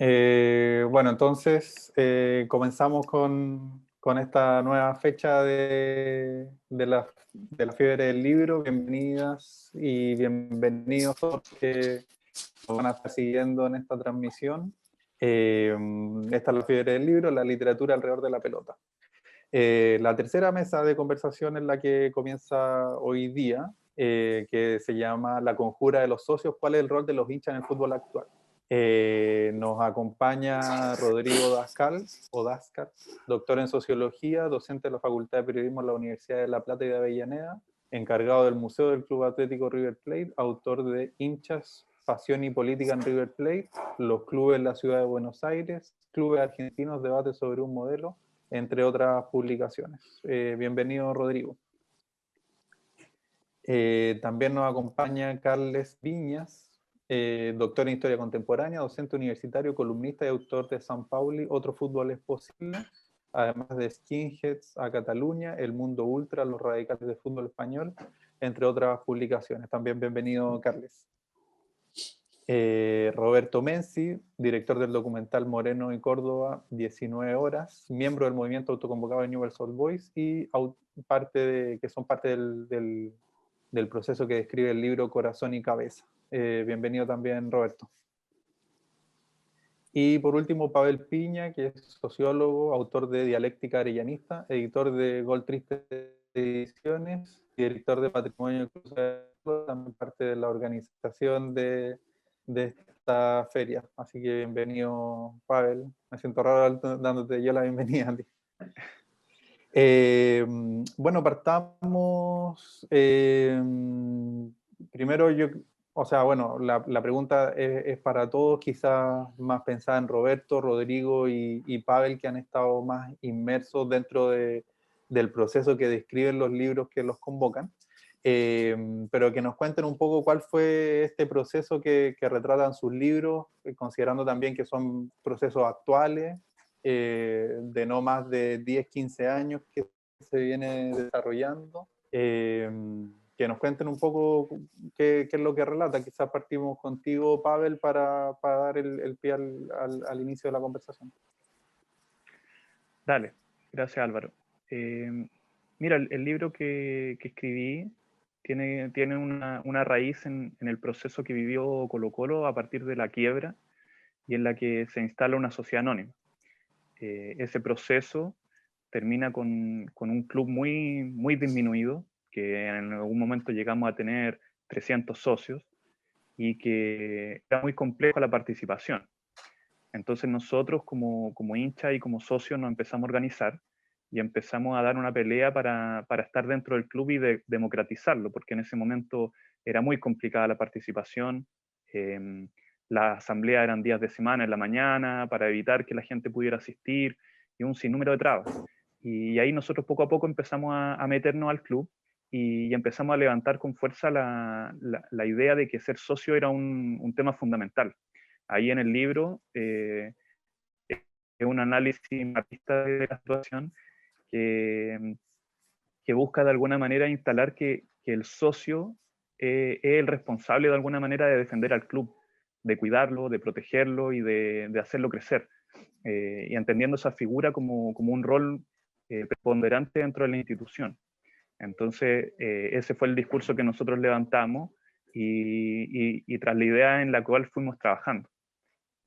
Bueno, entonces comenzamos con esta nueva fecha de la Fiebre del Libro. Bienvenidas y bienvenidos todos que nos van a estar siguiendo en esta transmisión. Esta es la Fiebre del Libro, la literatura alrededor de la pelota. La tercera mesa de conversación es la que comienza hoy día, que se llama La conjura de los socios, ¿cuál es el rol de los hinchas en el fútbol actual? Nos acompaña Rodrigo Dascal, o Dascar, doctor en Sociología, docente de la Facultad de Periodismo en la Universidad de La Plata y de Avellaneda, encargado del Museo del Club Atlético River Plate, autor de Hinchas, Pasión y Política en River Plate, Los clubes en la ciudad de Buenos Aires, Clubes Argentinos, Debate sobre un modelo, entre otras publicaciones. Bienvenido, Rodrigo. También nos acompaña Carles Viñas, doctor en Historia Contemporánea, docente universitario, columnista y autor de San Pauli, Otro Fútbol es Posible, además de Skinheads a Cataluña, El Mundo Ultra, Los Radicales del Fútbol Español, entre otras publicaciones. También bienvenido, Carles. Roberto Menzi, director del documental Moreno y Córdoba, 19 horas, miembro del movimiento autoconvocado de Universal Voice y que son parte del proceso que describe el libro Corazón y Cabeza. Bienvenido también, Roberto. Y por último, Pavel Piña, que es sociólogo, autor de Dialéctica Arellanista, editor de Gol Triste Ediciones, y director de Patrimonio Cruzado, también parte de la organización de esta feria. Así que bienvenido, Pavel. Me siento raro dándote yo la bienvenida a ti. Bueno, partamos. Primero la pregunta es para todos, quizás más pensada en Roberto, Rodrigo y Pavel, que han estado más inmersos dentro del proceso que describen los libros que los convocan. Pero que nos cuenten un poco cuál fue este proceso que retratan sus libros, considerando también que son procesos actuales, de no más de 10, 15 años que se viene desarrollando. Que nos cuenten un poco qué es lo que relata. Quizás partimos contigo, Pavel, para dar el pie al inicio de la conversación. Dale, gracias Álvaro. Mira, el libro que escribí tiene una raíz en el proceso que vivió Colo-Colo a partir de la quiebra y en la que se instala una sociedad anónima. Ese proceso termina con un club muy disminuido, que en algún momento llegamos a tener 300 socios y que era muy compleja la participación. Entonces nosotros como hinchas y como socios nos empezamos a organizar y empezamos a dar una pelea para estar dentro del club y democratizarlo, porque en ese momento era muy complicada la participación. Las asambleas eran días de semana en la mañana para evitar que la gente pudiera asistir y un sinnúmero de trabas. Y ahí nosotros poco a poco empezamos a meternos al club y empezamos a levantar con fuerza la idea de que ser socio era un tema fundamental. Ahí en el libro es un análisis mapista de la situación que busca de alguna manera instalar que el socio es el responsable de alguna manera de defender al club, de cuidarlo, de protegerlo y de hacerlo crecer. Y entendiendo esa figura como un rol preponderante dentro de la institución. Entonces, ese fue el discurso que nosotros levantamos y tras la idea en la cual fuimos trabajando.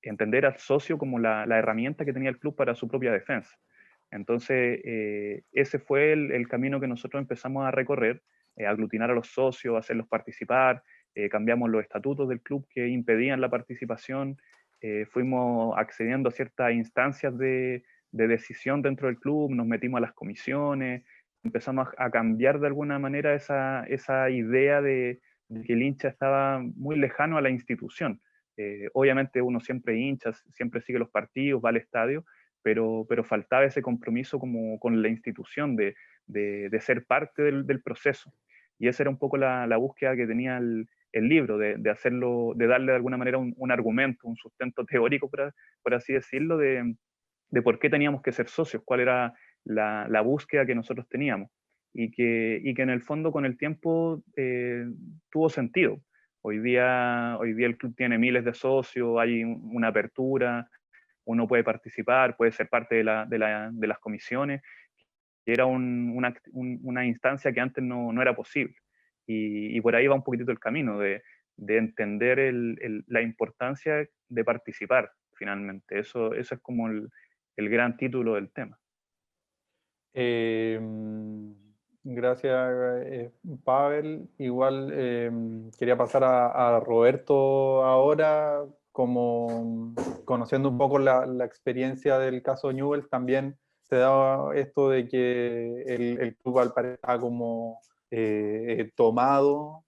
Entender al socio como la herramienta que tenía el club para su propia defensa. Entonces, ese fue el camino que nosotros empezamos a recorrer, aglutinar a los socios, hacerlos participar, cambiamos los estatutos del club que impedían la participación, fuimos accediendo a ciertas instancias de decisión dentro del club, nos metimos a las comisiones, empezamos a cambiar de alguna manera esa idea de que el hincha estaba muy lejano a la institución. Obviamente uno siempre hincha, siempre sigue los partidos, va al estadio, pero faltaba ese compromiso con la institución de ser parte del proceso. Y esa era un poco la búsqueda que tenía el libro, de hacerlo, de darle de alguna manera un argumento, un sustento teórico, por así decirlo, de por qué teníamos que ser socios, cuál era la búsqueda que nosotros teníamos. Y que en el fondo con el tiempo tuvo sentido. Hoy día el club tiene miles de socios, hay una apertura, uno puede participar, puede ser parte de las comisiones, que era una instancia que antes no era posible. Y por ahí va un poquitito el camino de entender la importancia de participar, finalmente. Eso es como el gran título del tema. Gracias, Pavel. Igual quería pasar a Roberto ahora, como conociendo un poco la experiencia del caso Newell's. También se da esto de que el club al parecer está como tomado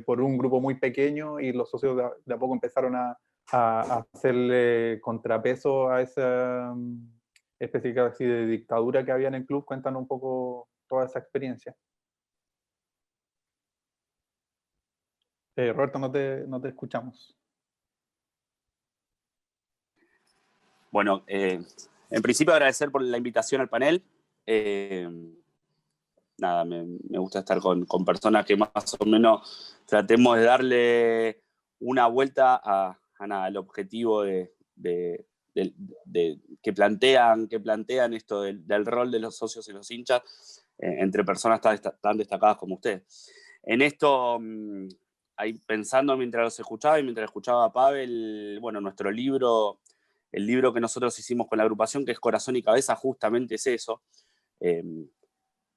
por un grupo muy pequeño, y los socios de a poco empezaron a hacerle contrapeso a esa especie así de dictadura que había en el club. Cuéntanos un poco toda esa experiencia. Roberto, no te escuchamos. Bueno, en principio agradecer por la invitación al panel. Nada, me gusta estar con personas que más o menos tratemos de darle una vuelta al objetivo que plantean esto del rol de los socios y los hinchas entre personas tan destacadas como ustedes. En esto, ahí pensando mientras los escuchaba y mientras escuchaba a Pavel, bueno, nuestro libro, el libro que nosotros hicimos con la agrupación, que es Corazón y Cabeza, justamente es eso.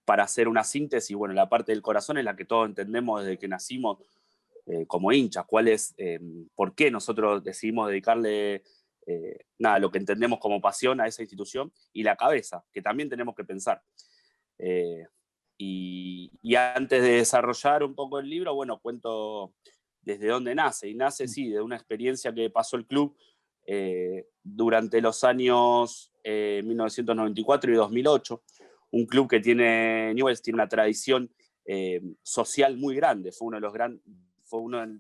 Para hacer una síntesis, bueno, la parte del corazón es la que todos entendemos desde que nacimos como hinchas, por qué nosotros decidimos dedicarle lo que entendemos como pasión a esa institución, y la cabeza, que también tenemos que pensar. Y antes de desarrollar un poco el libro, bueno, cuento desde dónde nace, y nace, sí, de una experiencia que pasó el club durante los años 1994 y 2008, un club que Newell's tiene una tradición social muy grande. Fue uno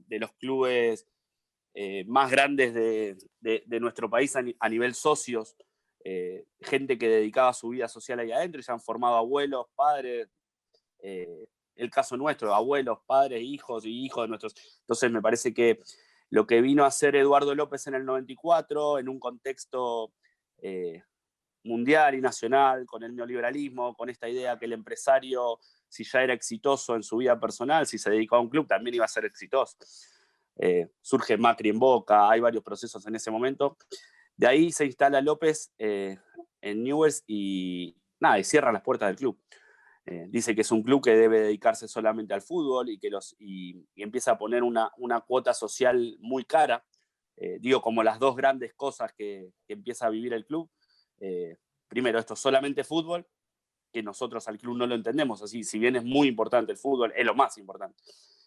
de los clubes más grandes de nuestro país a nivel socios, gente que dedicaba su vida social ahí adentro, y se han formado abuelos, padres, el caso nuestro, abuelos, padres, hijos y hijos de nuestros. Entonces me parece que lo que vino a hacer Eduardo López en el 94, en un contexto mundial y nacional, con el neoliberalismo, con esta idea que el empresario, si ya era exitoso en su vida personal, si se dedicaba a un club, también iba a ser exitoso. Surge Macri en Boca, hay varios procesos en ese momento. De ahí se instala López en Newell's y cierra las puertas del club. Dice que es un club que debe dedicarse solamente al fútbol y empieza a poner una cuota social muy cara. Digo, como las dos grandes cosas que empieza a vivir el club. Primero, esto es solamente fútbol, que nosotros al club no lo entendemos así. Si bien es muy importante el fútbol, es lo más importante,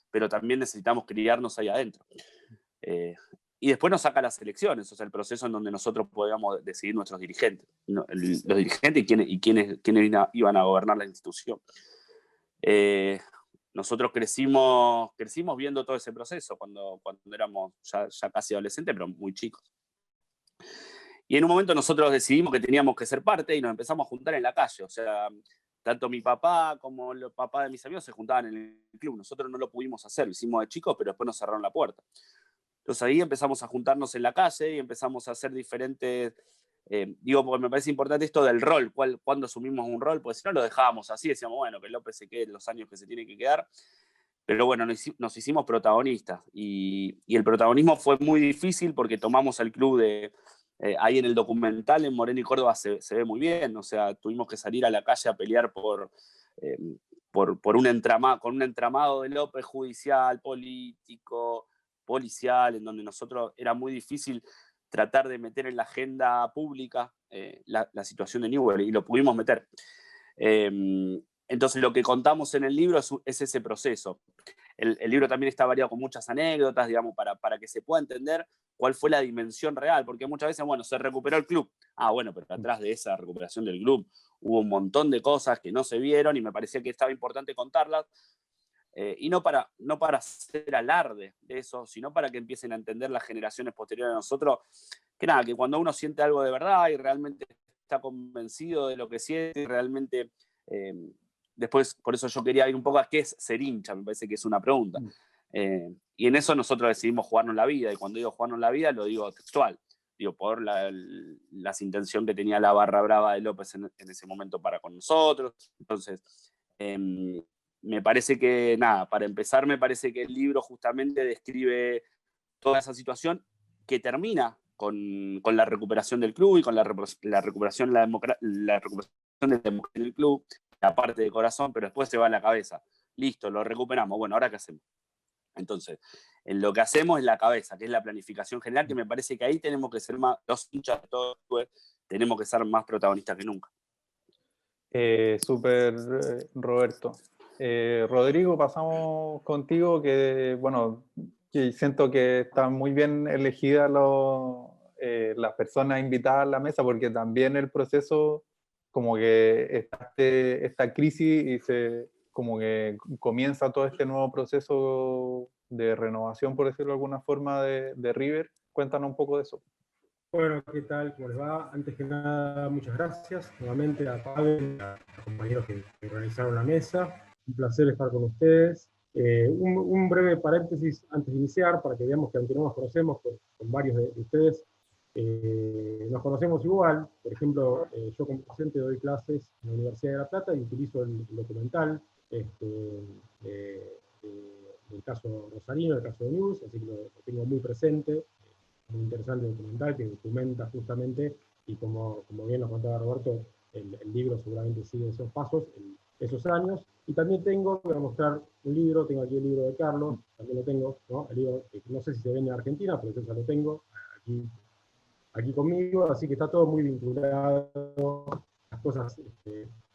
pero también necesitamos criarnos ahí adentro. Y después nos saca las elecciones, o sea, el proceso en donde nosotros podíamos decidir nuestros dirigentes, los dirigentes y quiénes iban a gobernar la institución. Nosotros crecimos viendo todo ese proceso cuando éramos ya casi adolescentes, pero muy chicos. Y en un momento nosotros decidimos que teníamos que ser parte y nos empezamos a juntar en la calle. O sea, tanto mi papá como los papás de mis amigos se juntaban en el club. Nosotros no lo pudimos hacer, lo hicimos de chicos, pero después nos cerraron la puerta. Entonces ahí empezamos a juntarnos en la calle y empezamos a hacer diferentes... porque me parece importante esto del rol, cuando asumimos un rol, pues si no lo dejábamos así, decíamos, bueno, que López se quede los años que se tiene que quedar. Pero bueno, nos hicimos protagonistas. Y el protagonismo fue muy difícil porque tomamos el club ahí en el documental, en Moreno y Córdoba se ve muy bien. O sea, tuvimos que salir a la calle a pelear por un entramado de López judicial, político, policial, en donde nosotros era muy difícil tratar de meter en la agenda pública la situación de Newell's, y lo pudimos meter. Entonces lo que contamos en el libro es ese proceso. El libro también está variado con muchas anécdotas, digamos, para que se pueda entender cuál fue la dimensión real, porque muchas veces, bueno, se recuperó el club. Bueno, pero atrás de esa recuperación del club hubo un montón de cosas que no se vieron y me parecía que estaba importante contarlas, y no para hacer alarde de eso, sino para que empiecen a entender las generaciones posteriores a nosotros, que cuando uno siente algo de verdad y realmente está convencido de lo que siente y realmente... después, por eso yo quería ir un poco a qué es ser hincha, me parece que es una pregunta. Y en eso nosotros decidimos jugarnos la vida, y cuando digo jugarnos la vida lo digo textual. digo, por las intenciones que tenía la barra brava de López en ese momento para con nosotros. Entonces, me parece que, nada, para empezar, me parece que el libro justamente describe toda esa situación que termina con la recuperación del club y con la recuperación, la recuperación de la democracia en el club, la parte de corazón, pero después se va a la cabeza. Listo, lo recuperamos. Bueno, ¿ahora qué hacemos? Entonces, en lo que hacemos es la cabeza, que es la planificación general, que me parece que ahí tenemos que ser más, los hinchas de todos los clubes, tenemos que ser más protagonistas que nunca. Súper, Roberto. Rodrigo, pasamos contigo, que bueno, que siento que están muy bien elegidas las personas invitadas a la mesa, porque también el proceso, como que está esta crisis y como que comienza todo este nuevo proceso de renovación, por decirlo de alguna forma, de River. Cuéntanos un poco de eso. Bueno, ¿qué tal? ¿Cómo les va? Antes que nada, muchas gracias nuevamente a Pablo y a los compañeros que organizaron la mesa. Un placer estar con ustedes. Un breve paréntesis antes de iniciar, para que veamos que aunque no nos conocemos con varios de ustedes, nos conocemos igual. Por ejemplo, yo como docente doy clases en la Universidad de La Plata y utilizo el documental del caso Rosarino, el caso de News, así que lo tengo muy presente. Muy interesante documental que documenta justamente, y como bien nos contaba Roberto, el libro seguramente sigue esos pasos, esos años. Y también voy a mostrar un libro, tengo aquí el libro de Carlos, también lo tengo, ¿no? El libro, no sé si se vende en Argentina, pero yo ya lo tengo aquí conmigo, así que está todo muy vinculado a las cosas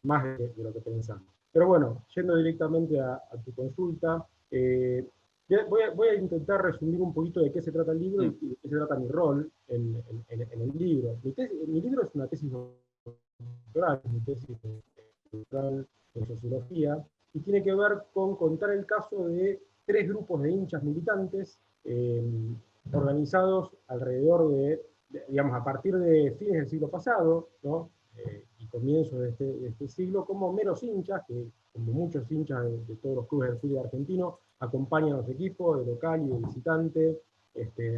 más de lo que pensamos. Pero bueno, yendo directamente a tu consulta, voy a intentar resumir un poquito de qué se trata el libro y de qué se trata mi rol en el libro. Mi libro es una tesis doctoral, mi tesis doctoral en sociología, y tiene que ver con contar el caso de 3 grupos de hinchas militantes organizados alrededor digamos, a partir de fines del siglo pasado, ¿no? Y comienzos de este siglo, como meros hinchas, que como muchos hinchas de todos los clubes del fútbol argentino, acompañan a los equipos de local y de visitante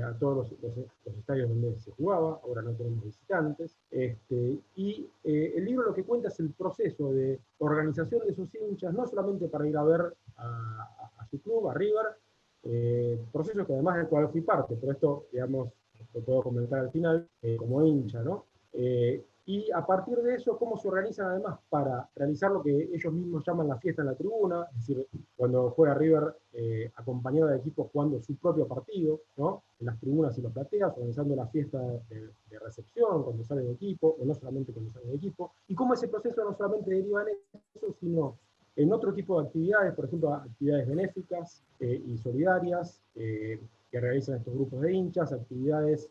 a todos los estadios donde se jugaba. Ahora no tenemos visitantes. Y el libro lo que cuenta es el proceso de organización de esos hinchas, no solamente para ir a ver a su club, a River, proceso que además del cual fui parte, pero esto, digamos, lo puedo comentar al final, como hincha, ¿no? Y a partir de eso, cómo se organizan además para realizar lo que ellos mismos llaman la fiesta en la tribuna, es decir, cuando juega River acompañado de equipos jugando su propio partido, ¿no? En las tribunas y los plateas, organizando la fiesta de recepción cuando sale el equipo, o no solamente cuando sale el equipo, y cómo ese proceso no solamente deriva en eso, sino en otro tipo de actividades, por ejemplo, actividades benéficas y solidarias que realizan estos grupos de hinchas, actividades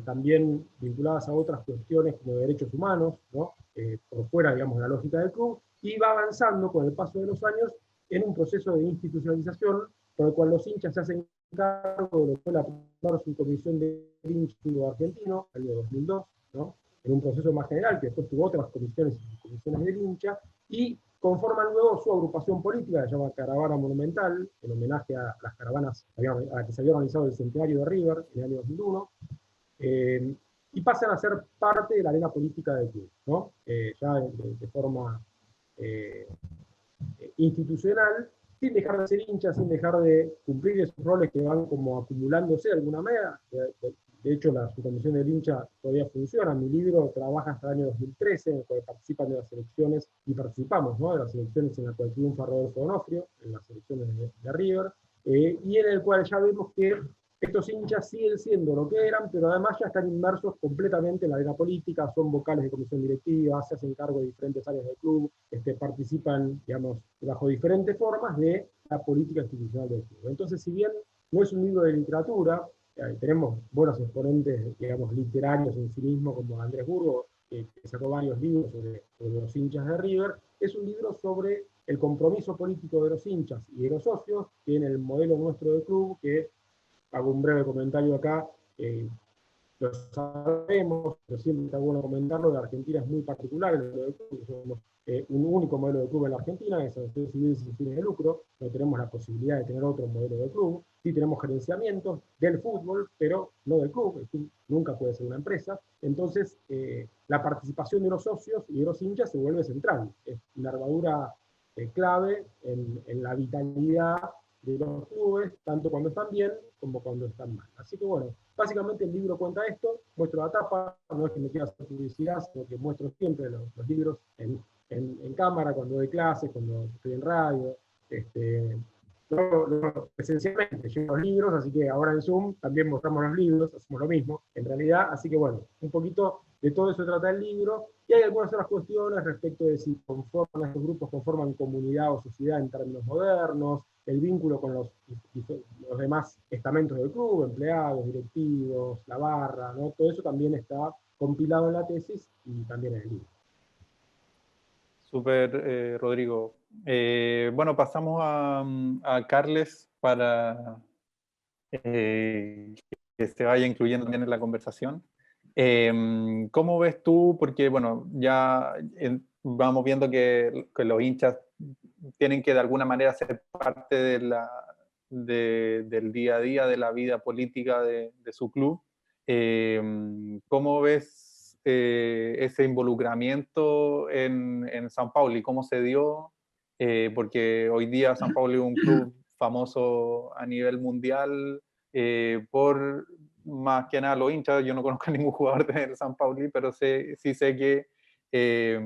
también vinculadas a otras cuestiones como derechos humanos, ¿no? Por fuera, digamos, de la lógica del club, y va avanzando con el paso de los años en un proceso de institucionalización por el cual los hinchas se hacen cargo de lo que fue la primera subcomisión de hinchas argentino, año 2002, ¿no? En un proceso más general, que después tuvo otras comisiones y comisiones del hincha, y conforman luego su agrupación política, que se llama Caravana Monumental, en homenaje a las caravanas a las que se había organizado el centenario de River en el año 2001, y pasan a ser parte de la arena política del club, ¿no? Ya de forma institucional, sin dejar de ser hinchas, sin dejar de cumplir esos roles que van como acumulándose de alguna manera. De hecho, la subcomisión del hincha todavía funciona. Mi libro trabaja hasta el año 2013, en el cual participan de las elecciones, y participamos, ¿no? De las elecciones en las cuales triunfa Rodolfo D'Onofrio, en las elecciones de River, y en el cual ya vemos que estos hinchas siguen siendo lo que eran, pero además ya están inmersos completamente en la arena política, son vocales de comisión directiva, se hacen cargo de diferentes áreas del club, participan, digamos, bajo diferentes formas de la política institucional del club. Entonces, si bien no es un libro de literatura, tenemos buenos exponentes, digamos, literarios en sí mismo, como Andrés Burgo, que sacó varios libros sobre los hinchas de River, es un libro sobre el compromiso político de los hinchas y de los socios, que en el modelo nuestro del club, que hago un breve comentario acá, lo sabemos, pero siempre está bueno comentarlo, la Argentina es muy particular en el modelo de club, somos un único modelo de club en la Argentina, es sociedad civil sin fines de lucro, no tenemos la posibilidad de tener otro modelo de club, sí tenemos gerenciamientos del fútbol, pero no del club, el club nunca puede ser una empresa, entonces la participación de los socios y de los hinchas se vuelve central, es una nervadura clave en la vitalidad de los clubes, tanto cuando están bien como cuando están mal. Así que bueno, básicamente el libro cuenta esto, muestro la tapa, no es que me quiera hacer publicidad, sino que muestro siempre los libros en cámara, cuando doy clases, cuando estoy en radio, esencialmente llevo los libros, así que ahora en Zoom también mostramos los libros, hacemos lo mismo, en realidad, así que bueno, un poquito de todo eso trata el libro, y hay algunas otras cuestiones respecto de si conforman estos grupos, conforman comunidad o sociedad en términos modernos, el vínculo con los demás estamentos del club, empleados, directivos, la barra, ¿no? Todo eso también está compilado en la tesis y también en el libro. Súper, Rodrigo. Bueno, pasamos a Carles para que se vaya incluyendo también en la conversación. ¿Cómo ves tú? Porque, bueno, ya vamos viendo que los hinchas tienen que de alguna manera ser parte del día a día, de la vida política de su club. ¿Cómo ves ese involucramiento en San Paulo y cómo se dio? Porque hoy día San Paulo es un club famoso a nivel mundial por más que nada los hinchas. Yo no conozco a ningún jugador del San Pauli, pero sí sé que es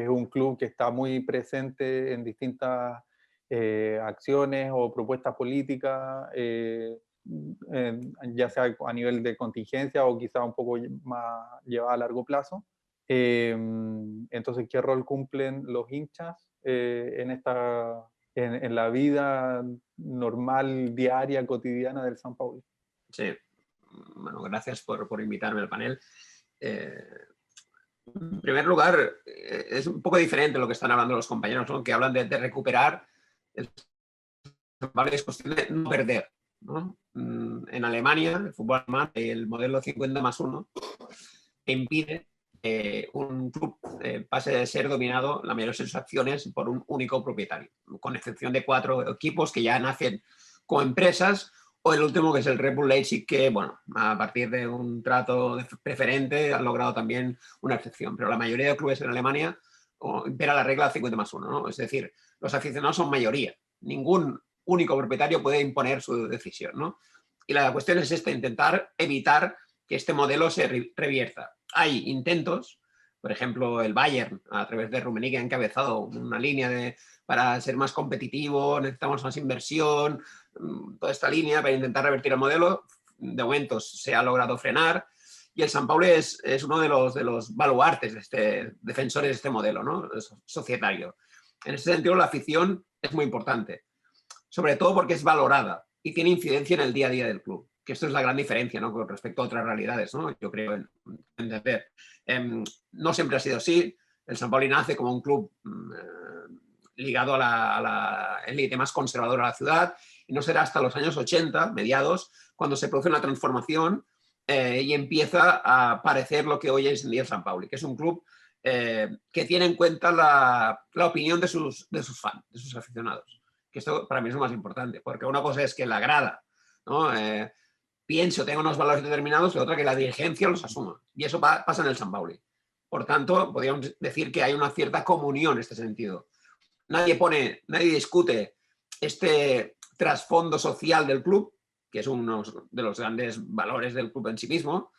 un club que está muy presente en distintas acciones o propuestas políticas, ya sea a nivel de contingencia o quizá un poco más llevada a largo plazo. Entonces, ¿qué rol cumplen los hinchas en la vida normal, diaria, cotidiana del San Paulo? Sí, bueno, gracias por invitarme al panel. En primer lugar, es un poco diferente lo que están hablando los compañeros, ¿no? Que hablan de recuperar. Es cuestión de no perder, ¿no? En Alemania, el fútbol alemán, el modelo 50+1 impide que un club pase de ser dominado, la mayoría de sus acciones, por un único propietario, con excepción de 4 equipos que ya nacen como empresas, o el último que es el Red Bull Leipzig, que bueno, a partir de un trato preferente han logrado también una excepción, pero la mayoría de clubes en Alemania impera la regla 50+1, ¿no? Es decir, los aficionados son mayoría, ningún único propietario puede imponer su decisión, ¿no? Y la cuestión es intentar evitar que este modelo se revierta. Hay intentos, por ejemplo, el Bayern, a través de Rummenigge, ha encabezado una línea para ser más competitivo, necesitamos más inversión, toda esta línea para intentar revertir el modelo. De momento se ha logrado frenar y el San Paulo es uno de los baluartes, defensores de este modelo, ¿no? Societario. En ese sentido, la afición es muy importante, sobre todo porque es valorada y tiene incidencia en el día a día del club, que esto es la gran diferencia, ¿no? Con respecto a otras realidades, ¿no? Yo creo entender. No siempre ha sido así. El San Paulo nace como un club ligado a la élite más conservadora de la ciudad, y no será hasta los años 80, mediados, cuando se produce una transformación y empieza a aparecer lo que hoy es en día el San Paulo, que es un club que tiene en cuenta la opinión de sus fans, de sus aficionados. Que esto para mí es lo más importante, porque una cosa es que la grada, ¿no? Piense o tenga unos valores determinados, y otra que la dirigencia los asuma. Y eso pasa en el San Paulo. Por tanto, podríamos decir que hay una cierta comunión en este sentido. Nadie discute este trasfondo social del club, que es uno de los grandes valores del club en sí mismo,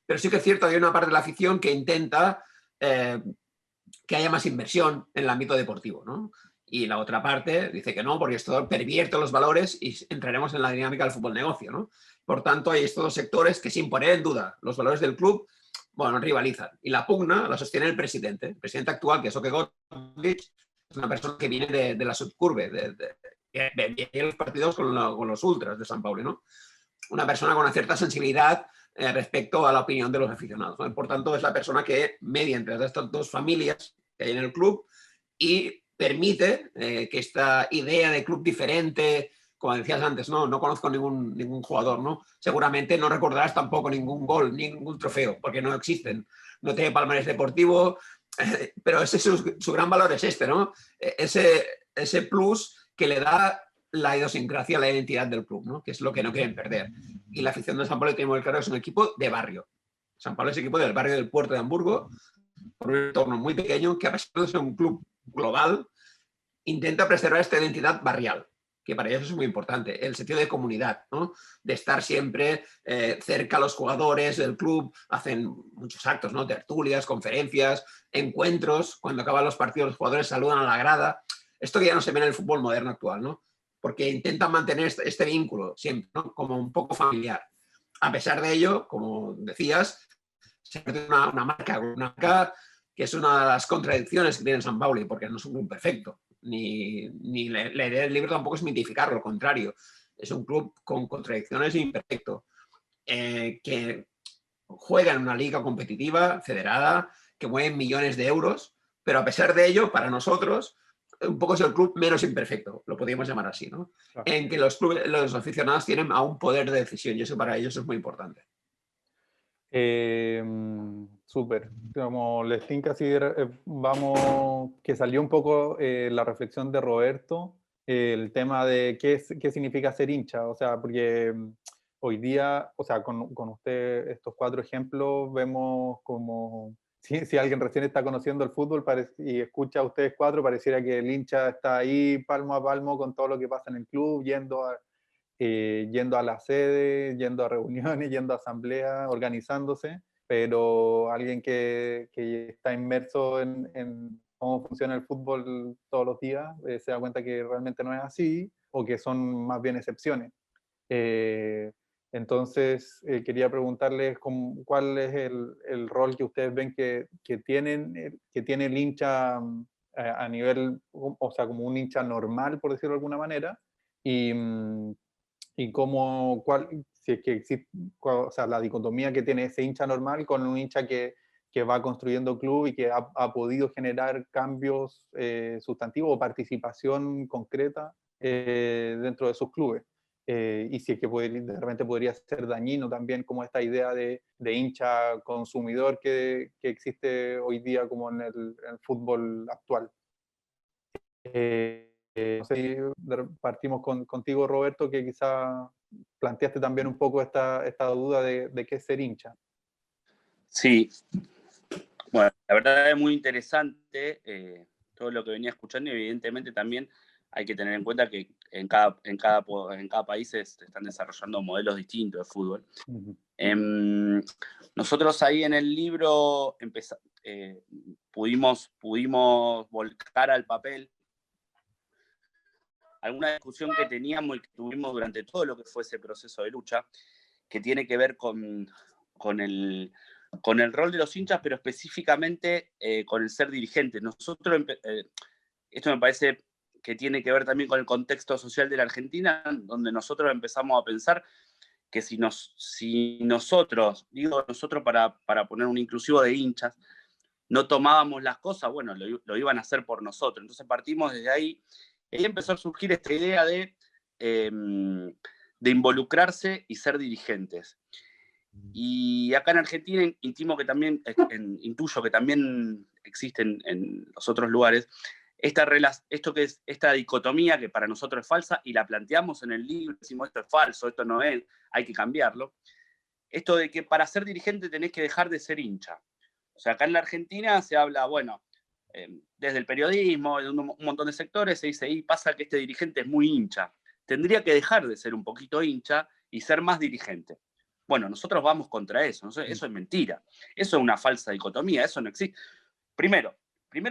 pero sí que es cierto que hay una parte de la afición que intenta que haya más inversión en el ámbito deportivo, ¿no? Y la otra parte dice que no, porque esto pervierte los valores y entraremos en la dinámica del fútbol negocio, ¿no? Por tanto, hay estos dos sectores que, sin poner en duda los valores del club, bueno, rivalizan. Y la pugna la sostiene el presidente actual, que es Oke Gottlieb, es una persona que viene de la subcurve, de los partidos con los ultras de San Paulo, ¿no? Una persona con una cierta sensibilidad respecto a la opinión de los aficionados, ¿no? Por tanto, es la persona que media entre estas dos familias que hay en el club y permite que esta idea de club diferente, como decías antes, no conozco ningún jugador, ¿no? Seguramente no recordarás tampoco ningún gol, ningún trofeo, porque no existen. No tiene palmarés deportivo, pero ese su gran valor es este, ¿no? Ese plus que le da la idiosincrasia, la identidad del club, ¿no? Que es lo que no quieren perder. Y la afición de San Pablo tiene muy claro que es un equipo de barrio. San Pablo es equipo del barrio del Puerto de Hamburgo, por un entorno muy pequeño, que a pesar de ser un club global, intenta preservar esta identidad barrial, que para ellos es muy importante, el sentido de comunidad, ¿no? De estar siempre cerca a los jugadores del club, hacen muchos actos, ¿no? Tertulias, conferencias, encuentros, cuando acaban los partidos los jugadores saludan a la grada. Esto que ya no se ve en el fútbol moderno actual, ¿no? Porque intentan mantener este vínculo siempre, ¿no? Como un poco familiar. A pesar de ello, como decías, se pierde una marca que es una de las contradicciones que tiene San Pauli, porque no es un club perfecto. Ni la idea del libro tampoco es mitificarlo, al contrario. Es un club con contradicciones e imperfecto, que juega en una liga competitiva, federada, que mueve millones de euros, pero a pesar de ello, para nosotros, un poco es el club menos imperfecto, lo podríamos llamar así, ¿no? Claro. En que los aficionados tienen aún poder de decisión y eso para ellos es muy importante. Súper. Como les tinca, así vamos, que salió un poco la reflexión de Roberto, el tema de qué significa ser hincha, o sea, porque hoy día, o sea, con usted estos 4 ejemplos, vemos como, si alguien recién está conociendo el fútbol y escucha a ustedes 4, pareciera que el hincha está ahí palmo a palmo con todo lo que pasa en el club, yendo a la sede, yendo a reuniones, yendo a asambleas, organizándose, pero alguien que está inmerso en cómo funciona el fútbol todos los días, se da cuenta que realmente no es así, o que son más bien excepciones. Entonces, quería preguntarles cuál es el rol que ustedes ven que tiene el hincha a nivel, o sea, como un hincha normal, por decirlo de alguna manera, y si es que existe, o sea, la dicotomía que tiene ese hincha normal con un hincha que va construyendo club y que ha podido generar cambios sustantivos o participación concreta dentro de sus clubes. Y si es que de repente podría ser dañino también como esta idea de hincha consumidor que existe hoy día como en el fútbol actual. No sé si partimos contigo, Roberto, que quizá planteaste también un poco esta duda de qué es ser hincha. Sí, bueno, la verdad es muy interesante todo lo que venía escuchando y evidentemente también hay que tener en cuenta que en cada país se están desarrollando modelos distintos de fútbol. Uh-huh. Nosotros ahí en el libro pudimos volcar al papel alguna discusión que teníamos y que tuvimos durante todo lo que fue ese proceso de lucha, que tiene que ver con el rol de los hinchas, pero específicamente con el ser dirigente. Nosotros, esto me parece que tiene que ver también con el contexto social de la Argentina, donde nosotros empezamos a pensar que si nosotros, digo nosotros para poner un inclusivo de hinchas, no tomábamos las cosas, bueno, lo iban a hacer por nosotros. Entonces partimos desde ahí. Y ahí empezó a surgir esta idea de involucrarse y ser dirigentes. Y acá en Argentina intuyo que también existen en los otros lugares, esta dicotomía que para nosotros es falsa y la planteamos en el libro, decimos esto es falso, esto no es, hay que cambiarlo. Esto de que para ser dirigente tenés que dejar de ser hincha. O sea, acá en la Argentina se habla, bueno, desde el periodismo, de un montón de sectores, se dice, y pasa que este dirigente es muy hincha. Tendría que dejar de ser un poquito hincha y ser más dirigente. Bueno, nosotros vamos contra eso, eso es mentira. Eso es una falsa dicotomía, eso no existe. Primero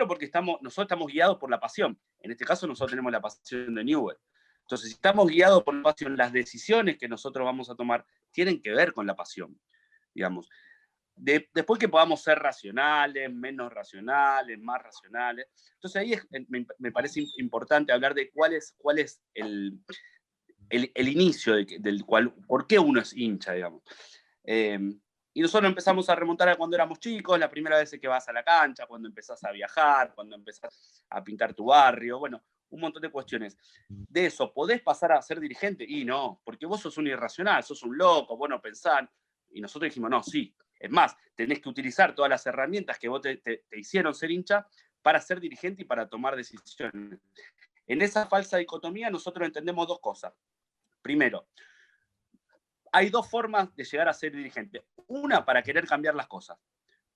porque nosotros estamos guiados por la pasión. En este caso nosotros tenemos la pasión de Newell. Entonces, si estamos guiados por la pasión, las decisiones que nosotros vamos a tomar tienen que ver con la pasión, digamos. Después que podamos ser racionales, menos racionales, más racionales. Entonces ahí me parece importante hablar de cuál es el inicio del cual, por qué uno es hincha, digamos. Y nosotros empezamos a remontar a cuando éramos chicos, la primera vez que vas a la cancha, cuando empezás a viajar, cuando empezás a pintar tu barrio. Bueno, un montón de cuestiones. De eso, ¿podés pasar a ser dirigente? Y no, porque vos sos un irracional, sos un loco, vos no pensás. Y nosotros dijimos, no, sí. Es más, tenés que utilizar todas las herramientas que vos te hicieron ser hincha para ser dirigente y para tomar decisiones. En esa falsa dicotomía nosotros entendemos dos cosas. Primero, hay dos formas de llegar a ser dirigente. Una, para querer cambiar las cosas.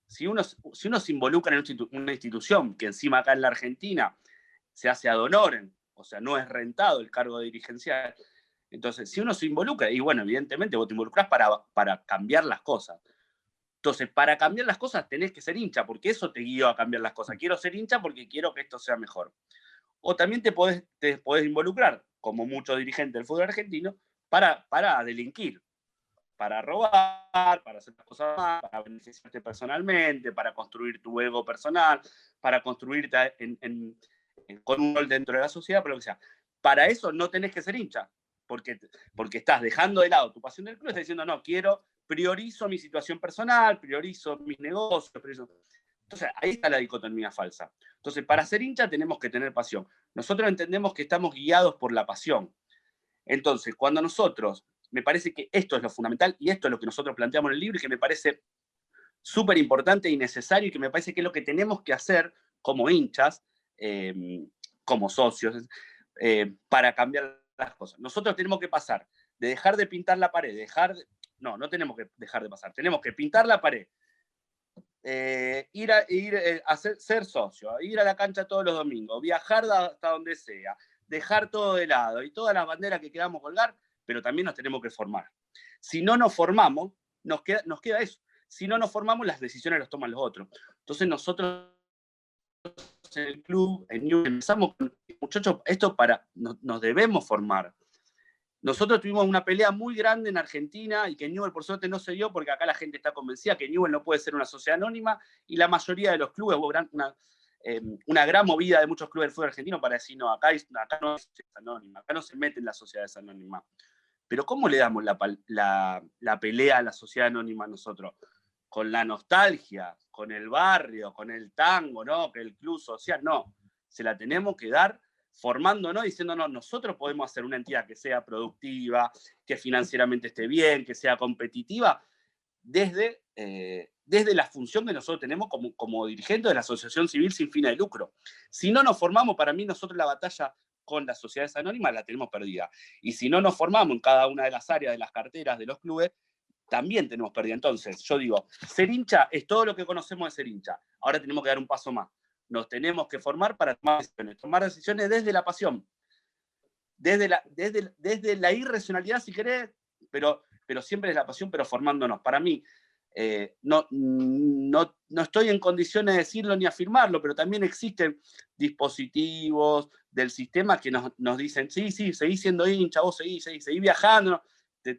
Si uno se involucra en una institución, que encima acá en la Argentina se hace ad honorem, o sea, no es rentado el cargo dirigencial, entonces, si uno se involucra, y bueno, evidentemente vos te involucrás para cambiar las cosas. Entonces, para cambiar las cosas tenés que ser hincha, porque eso te guió a cambiar las cosas. Quiero ser hincha porque quiero que esto sea mejor. O también te podés involucrar, como muchos dirigentes del fútbol argentino, para delinquir, para robar, para hacer las cosas mal, para beneficiarte personalmente, para construir tu ego personal, para construirte con un rol dentro de la sociedad, pero lo que sea. Para eso no tenés que ser hincha, porque estás dejando de lado tu pasión del club, estás diciendo, no, priorizo mi situación personal, priorizo mis negocios, Entonces, ahí está la dicotomía falsa. Entonces, para ser hincha tenemos que tener pasión. Nosotros entendemos que estamos guiados por la pasión. Entonces, cuando nosotros, me parece que esto es lo fundamental y esto es lo que nosotros planteamos en el libro y que me parece súper importante y necesario y que me parece que es lo que tenemos que hacer como hinchas, como socios, para cambiar las cosas. Nosotros tenemos que pasar de dejar de pintar la pared, no tenemos que dejar de pasar, tenemos que pintar la pared, ser socio, ir a la cancha todos los domingos, viajar hasta donde sea, dejar todo de lado y todas las banderas que queramos colgar, pero también nos tenemos que formar. Si no nos formamos, nos queda eso. Si no nos formamos, las decisiones las toman los otros. Entonces nosotros en el club, en Newell, empezamos con, muchachos, nos debemos formar. Nosotros tuvimos una pelea muy grande en Argentina y que Newell por suerte no se dio porque acá la gente está convencida que Newell no puede ser una sociedad anónima y la mayoría de los clubes, hubo una gran movida de muchos clubes del fútbol argentino para decir, no, acá no es anónima, acá no se mete en las sociedades anónimas. Pero ¿cómo le damos la pelea a la sociedad anónima nosotros? Con la nostalgia, con el barrio, con el tango, ¿no? Que el club social, no. Se la tenemos que dar formándonos, diciéndonos, nosotros podemos hacer una entidad que sea productiva, que financieramente esté bien, que sea competitiva, desde la función que nosotros tenemos como dirigentes de la asociación civil sin fines de lucro. Si no nos formamos, para mí nosotros la batalla con las sociedades anónimas la tenemos perdida. Y si no nos formamos en cada una de las áreas de las carteras de los clubes, también tenemos perdida. Entonces, yo digo, ser hincha es todo lo que conocemos de ser hincha. Ahora tenemos que dar un paso más. Nos tenemos que formar para tomar decisiones desde la pasión, desde la irracionalidad, si querés, pero siempre es la pasión, pero formándonos. Para mí, no estoy en condiciones de decirlo ni afirmarlo, pero también existen dispositivos del sistema que nos dicen, sí, seguís siendo hincha, vos seguís viajando.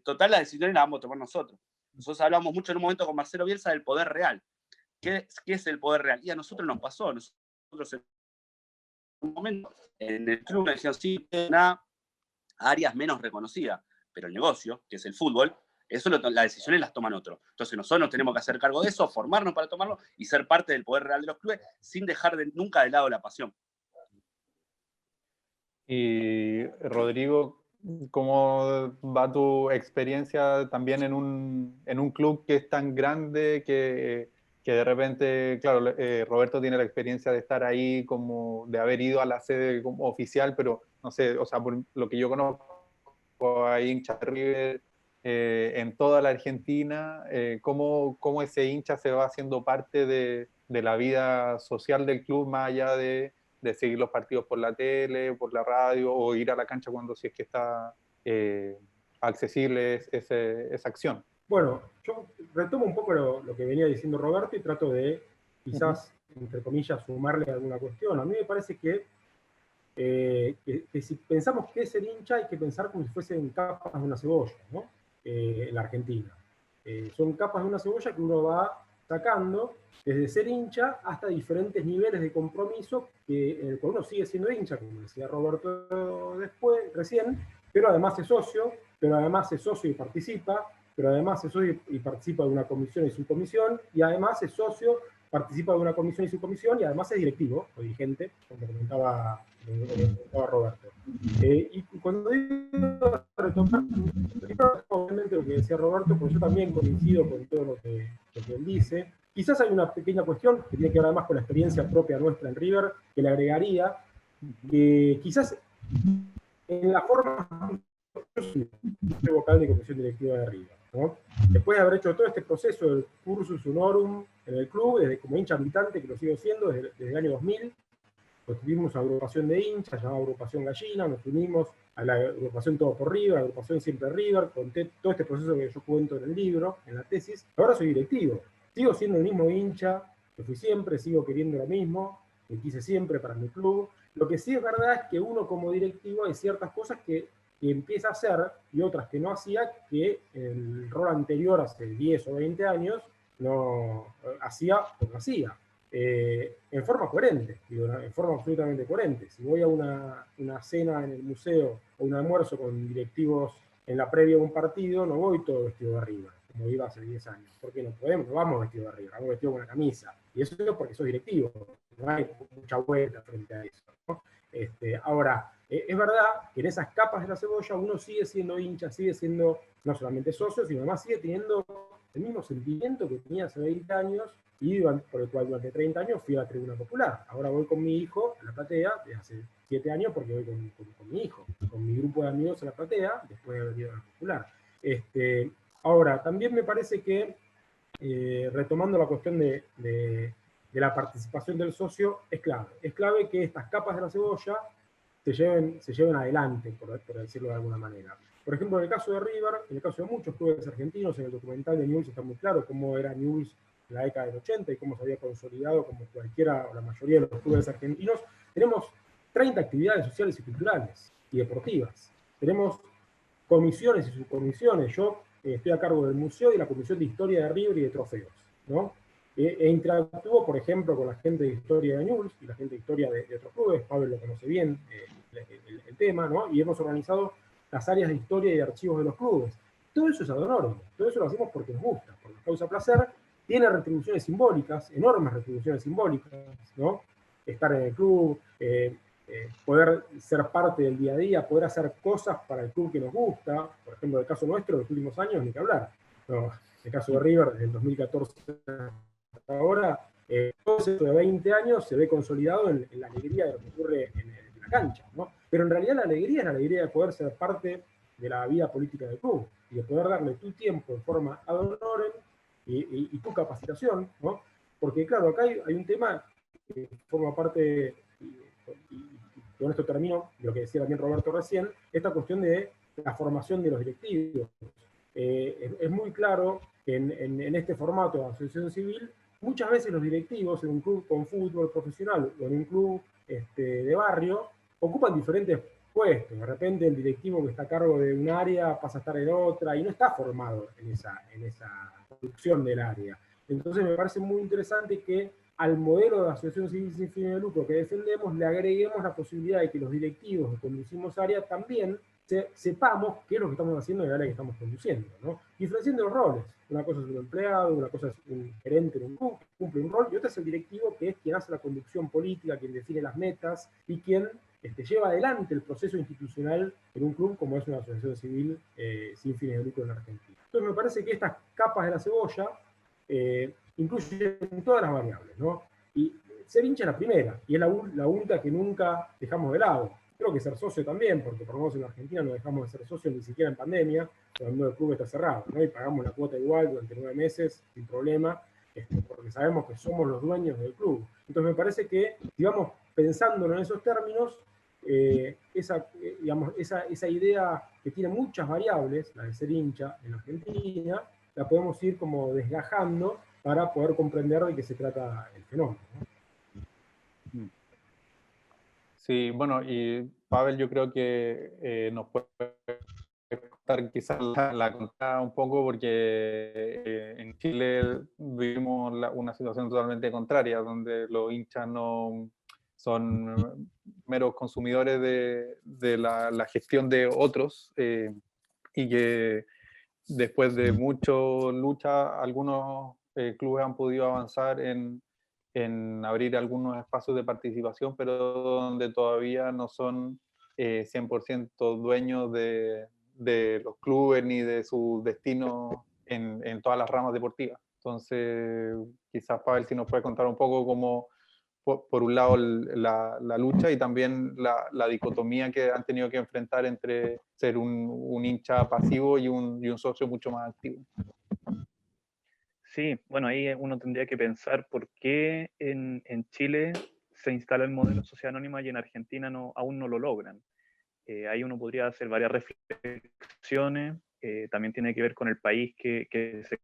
Total, las decisiones las vamos a tomar nosotros. Nosotros hablamos mucho en un momento con Marcelo Bielsa del poder real. ¿Qué es el poder real? Y a nosotros nos pasó. Nosotros en un momento en el club nos decían, sí, una áreas menos reconocidas, pero el negocio, que es el fútbol, las decisiones las toman otros. Entonces nosotros nos tenemos que hacer cargo de eso, formarnos para tomarlo y ser parte del poder real de los clubes sin dejar nunca de lado la pasión. Y Rodrigo, ¿cómo va tu experiencia también en un club que es tan grande que de repente, claro, Roberto tiene la experiencia de estar ahí, como de haber ido a la sede como oficial, pero no sé, o sea, por lo que yo conozco, hay hinchas de River en toda la Argentina, ¿cómo ese hincha se va haciendo parte de la vida social del club más allá de seguir los partidos por la tele, por la radio, o ir a la cancha cuando si es que está accesible esa acción? Bueno, yo retomo un poco lo que venía diciendo Roberto y trato de, quizás, entre comillas, sumarle alguna cuestión. A mí me parece que si pensamos que es el hincha, hay que pensar como si fuesen capas de una cebolla, ¿no? En la Argentina. Son capas de una cebolla que uno va sacando desde ser hincha hasta diferentes niveles de compromiso en el cual uno sigue siendo hincha, como decía Roberto recién, pero además es socio y participa, pero además es socio y participa de una comisión y subcomisión, y además es socio participa de una comisión y subcomisión y además es directivo o dirigente, como comentaba Roberto. Y cuando digo retomar, obviamente lo que decía Roberto, pues yo también coincido con todo lo que él dice. Quizás hay una pequeña cuestión que tiene que ver además con la experiencia propia nuestra en River, que le agregaría que quizás en la forma, yo soy vocal de comisión directiva de River, ¿no? Después de haber hecho todo este proceso del cursus honorum en el club, desde como hincha militante, que lo sigo siendo desde el año 2000, pues tuvimos una agrupación de hinchas llamada Agrupación Gallina, nos unimos a la agrupación Todo por River, agrupación Siempre River, conté todo este proceso que yo cuento en el libro, en la tesis. Ahora soy directivo, sigo siendo el mismo hincha que fui siempre, sigo queriendo lo mismo, que quise siempre para mi club. Lo que sí es verdad es que uno como directivo hay ciertas cosas que empieza a hacer y otras que no hacía, que el rol anterior, hace 10 o 20 años, no hacía o no hacía. En forma coherente, digo, en forma absolutamente coherente. Si voy a una cena en el museo o un almuerzo con directivos en la previa de un partido, no voy todo vestido de arriba, como iba hace 10 años. Porque no podemos, no vamos vestido de arriba, vamos vestido con una camisa. Y eso es porque sos directivo, no hay mucha vuelta frente a eso, ¿no? Ahora, es verdad que en esas capas de la cebolla uno sigue siendo hincha, sigue siendo no solamente socio, sino además sigue teniendo el mismo sentimiento que tenía hace 20 años y por el cual durante 30 años fui a la tribuna popular. Ahora voy con mi hijo a la platea, desde hace 7 años porque voy con mi hijo, con mi grupo de amigos a la platea, después de haber ido a la popular. Ahora, también me parece que, retomando la cuestión de la participación del socio, es clave que estas capas de la cebolla se lleven adelante, por decirlo de alguna manera. Por ejemplo, en el caso de River, en el caso de muchos clubes argentinos, en el documental de Newell's está muy claro cómo era Newell's en la década del 80 y cómo se había consolidado como cualquiera o la mayoría de los clubes argentinos. Tenemos 30 actividades sociales y culturales y deportivas. Tenemos comisiones y subcomisiones. Yo estoy a cargo del museo y la comisión de historia de River y de trofeos, ¿no? Interactúo, por ejemplo, con la gente de historia de Newell's y la gente de historia de otros clubes. Pablo lo conoce bien el tema, ¿no? Y hemos organizado las áreas de historia y de archivos de los clubes. Todo eso es ad honorem, todo eso lo hacemos porque nos gusta, porque nos causa placer, tiene retribuciones simbólicas, enormes retribuciones simbólicas, ¿no? Estar en el club, poder ser parte del día a día, poder hacer cosas para el club que nos gusta. Por ejemplo, en el caso nuestro, en los últimos años, ni que hablar. No, en el caso de River, desde el 2014 hasta ahora, todo eso de 20 años se ve consolidado en la alegría de lo que ocurre en la cancha, ¿no? Pero en realidad la alegría es la alegría de poder ser parte de la vida política del club y de poder darle tu tiempo en forma ad honorem y tu capacitación, ¿no? Porque claro, acá hay un tema que forma parte, y con esto termino, de lo que decía también Roberto recién, esta cuestión de la formación de los directivos. Es muy claro que en este formato de asociación civil, muchas veces los directivos en un club con fútbol profesional o en un club de barrio ocupan diferentes puestos. De repente el directivo que está a cargo de un área pasa a estar en otra y no está formado en esa producción del área. Entonces me parece muy interesante que al modelo de asociación civil sin fines de lucro que defendemos le agreguemos la posibilidad de que los directivos que conducimos área también sepamos qué es lo que estamos haciendo en el área que estamos conduciendo, ¿no? Diferenciando los roles. Una cosa es un empleado, una cosa es un gerente en un club, que cumple un rol, y otra es el directivo, que es quien hace la conducción política, quien define las metas y quien lleva adelante el proceso institucional en un club como es una asociación civil sin fines de lucro en la Argentina. Entonces me parece que estas capas de la cebolla incluyen todas las variables, ¿no? Y ser hincha es la primera, y es la única que nunca dejamos de lado. Creo que ser socio también, porque por lo menos en Argentina no dejamos de ser socios ni siquiera en pandemia, cuando el club está cerrado, ¿no? Y pagamos la cuota igual durante 9 meses, sin problema, porque sabemos que somos los dueños del club. Entonces me parece que, si vamos pensándolo en esos términos, esa idea que tiene muchas variables, la de ser hincha en Argentina, la podemos ir como desgajando para poder comprender de qué se trata el fenómeno, ¿no? Sí, bueno, y Pavel, yo creo que nos puede contar quizás la contada un poco, porque en Chile vivimos una situación totalmente contraria, donde los hinchas no son meros consumidores de la gestión de otros, y que después de mucha lucha, algunos clubes han podido avanzar en en abrir algunos espacios de participación, pero donde todavía no son 100% dueños de los clubes ni de su destino en todas las ramas deportivas. Entonces, quizás Pavel si nos puede contar un poco cómo, por un lado, la lucha y también la dicotomía que han tenido que enfrentar entre ser un hincha pasivo y un socio mucho más activo. Sí, bueno, ahí uno tendría que pensar por qué en Chile se instala el modelo sociedad anónima y en Argentina aún no lo logran. Ahí uno podría hacer varias reflexiones. También tiene que ver con el país que se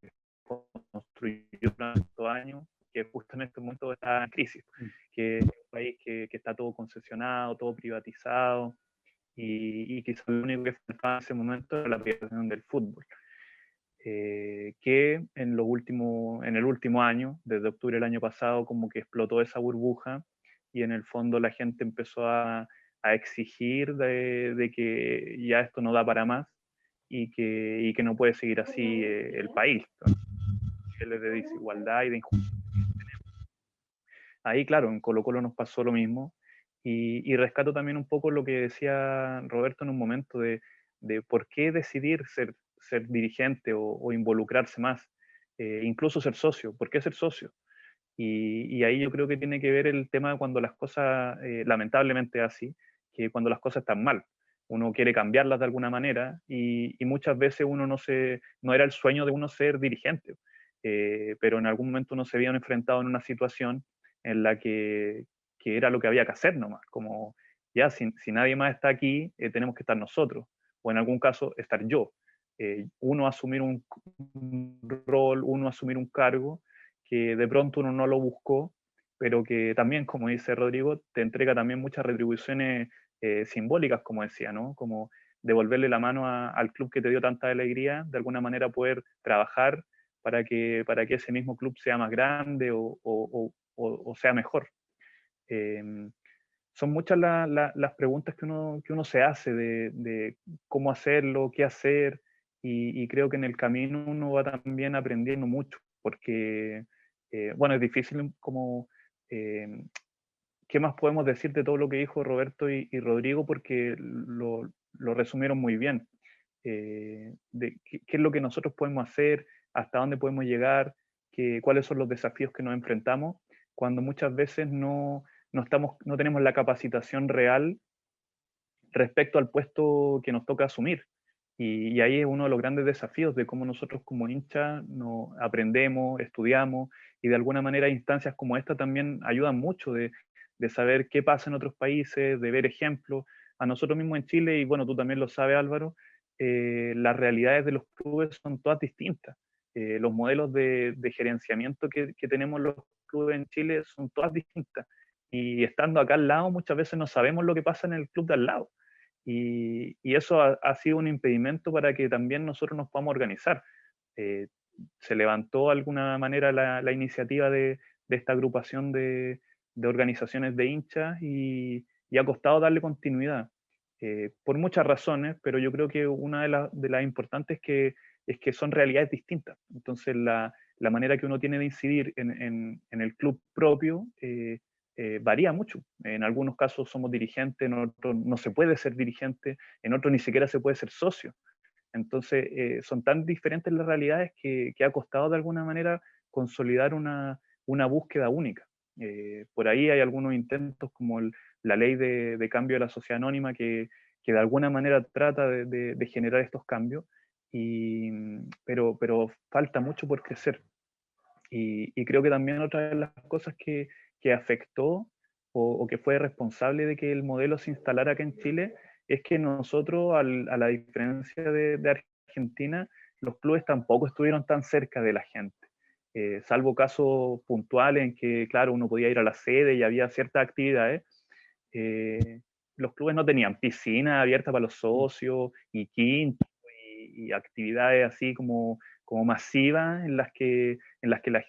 construyó durante estos años, que justo en este momento está en crisis, que es un país que está todo concesionado, todo privatizado, y quizás lo único que faltaba en ese momento era la privatización del fútbol. Que en el último año, desde octubre del año pasado, como que explotó esa burbuja y en el fondo la gente empezó a exigir de que ya esto no da para más y que no puede seguir así el país. Niveles de desigualdad y de injusticia. Ahí, claro, en Colo-Colo nos pasó lo mismo y rescato también un poco lo que decía Roberto en un momento de por qué decidir ser dirigente o involucrarse más, incluso ser socio. ¿Por qué ser socio? Y ahí yo creo que tiene que ver el tema de cuando las cosas, lamentablemente así, que cuando las cosas están mal, uno quiere cambiarlas de alguna manera y muchas veces uno no era el sueño de uno ser dirigente, pero en algún momento uno se había enfrentado en una situación en la que era lo que había que hacer nomás, como ya si nadie más está aquí, tenemos que estar nosotros, o en algún caso estar yo. Uno asumir un rol, uno asumir un cargo que de pronto uno no lo buscó, pero que también, como dice Rodrigo, te entrega también muchas retribuciones simbólicas, como decía, ¿no? Como devolverle la mano al club que te dio tanta alegría, de alguna manera poder trabajar para que ese mismo club sea más grande o sea mejor. Son muchas las preguntas que uno se hace de cómo hacerlo, qué hacer, y creo que en el camino uno va también aprendiendo mucho, porque, bueno, es difícil como, ¿qué más podemos decir de todo lo que dijo Roberto y Rodrigo? Porque lo resumieron muy bien. De qué es lo que nosotros podemos hacer, hasta dónde podemos llegar, cuáles son los desafíos que nos enfrentamos, cuando muchas veces no tenemos la capacitación real respecto al puesto que nos toca asumir. Y ahí es uno de los grandes desafíos de cómo nosotros como hinchas aprendemos, estudiamos, y de alguna manera instancias como esta también ayudan mucho de saber qué pasa en otros países, de ver ejemplos. A nosotros mismos en Chile, y bueno, tú también lo sabes, Álvaro, las realidades de los clubes son todas distintas. Los modelos de gerenciamiento que tenemos los clubes en Chile son todas distintas. Y estando acá al lado, muchas veces no sabemos lo que pasa en el club de al lado. Y eso ha sido un impedimento para que también nosotros nos podamos organizar. Se levantó de alguna manera la iniciativa de esta agrupación de organizaciones de hinchas y ha costado darle continuidad. Por muchas razones, pero yo creo que una de las importantes es que son realidades distintas. Entonces, la manera que uno tiene de incidir en el club propio varía mucho. En algunos casos somos dirigentes, en otros no se puede ser dirigente, en otros ni siquiera se puede ser socio. Entonces, son tan diferentes las realidades que ha costado de alguna manera consolidar una búsqueda única. Por ahí hay algunos intentos como la ley de cambio de la sociedad anónima que de alguna manera trata de generar estos cambios, pero falta mucho por crecer. Y creo que también otra de las cosas que afectó o que fue responsable de que el modelo se instalara acá en Chile es que nosotros, a la diferencia de Argentina, los clubes tampoco estuvieron tan cerca de la gente. Salvo casos puntuales en que, claro, uno podía ir a la sede y había ciertas actividades, los clubes no tenían piscina abierta para los socios y quinto y actividades así como masivas en las que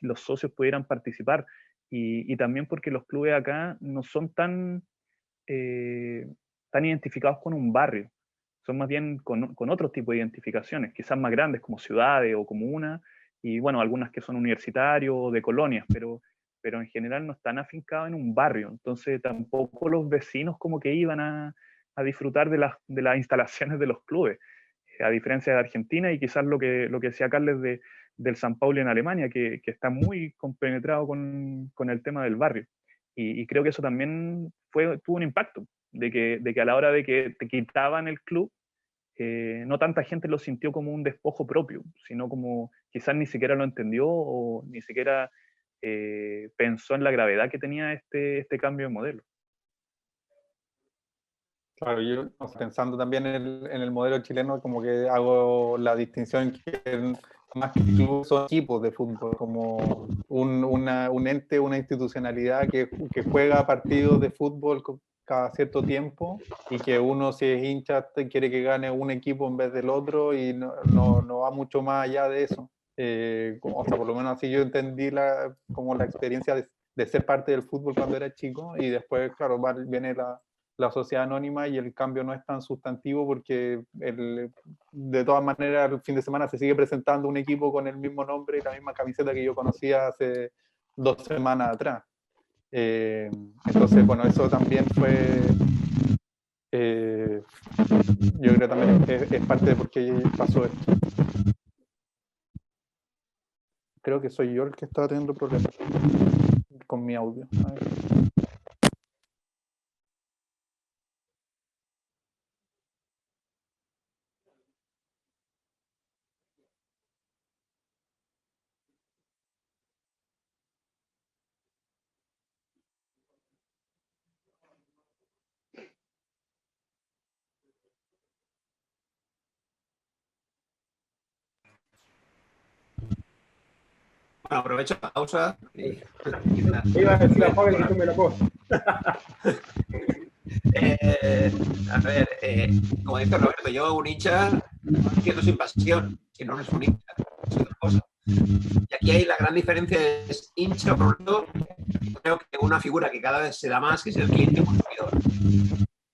los socios pudieran participar. Y también porque los clubes acá no son tan identificados con un barrio, son más bien con otro tipo de identificaciones, quizás más grandes como ciudades o comunas, y bueno, algunas que son universitarios o de colonias, pero pero en general no están afincados en un barrio, entonces tampoco los vecinos como que iban a disfrutar de las instalaciones de los clubes, a diferencia de Argentina y quizás lo que decía Carles del San Pauli en Alemania, que está muy compenetrado con el tema del barrio. Y creo que eso también tuvo un impacto, de que a la hora de que te quitaban el club, no tanta gente lo sintió como un despojo propio, sino como quizás ni siquiera lo entendió o ni siquiera pensó en la gravedad que tenía este cambio de modelo. Claro, yo pensando también en el modelo chileno, como que hago la distinción que más que clubes son equipos de fútbol, como un ente, una institucionalidad que juega partidos de fútbol cada cierto tiempo y que uno, si es hincha, quiere que gane un equipo en vez del otro y no va mucho más allá de eso. O sea, por lo menos así yo entendí como la experiencia de ser parte del fútbol cuando era chico, y después, claro, viene la sociedad anónima y el cambio no es tan sustantivo porque de todas maneras el fin de semana se sigue presentando un equipo con el mismo nombre y la misma camiseta que yo conocía hace 2 semanas atrás. Entonces, bueno, eso también fue, yo creo que también es parte de por qué pasó esto. Creo que soy yo el que estaba teniendo problemas con mi audio. A ver. Bueno, aprovecho la pausa. Iba a decir a Pablo que tú me la pos. A ver, como dice Roberto, yo un hincha no entiendo sin pasión, si no es un hincha, es otra cosa. Y aquí hay la gran diferencia, es hincha, por un lado, creo que una figura que cada vez se da más, que es el cliente consumidor.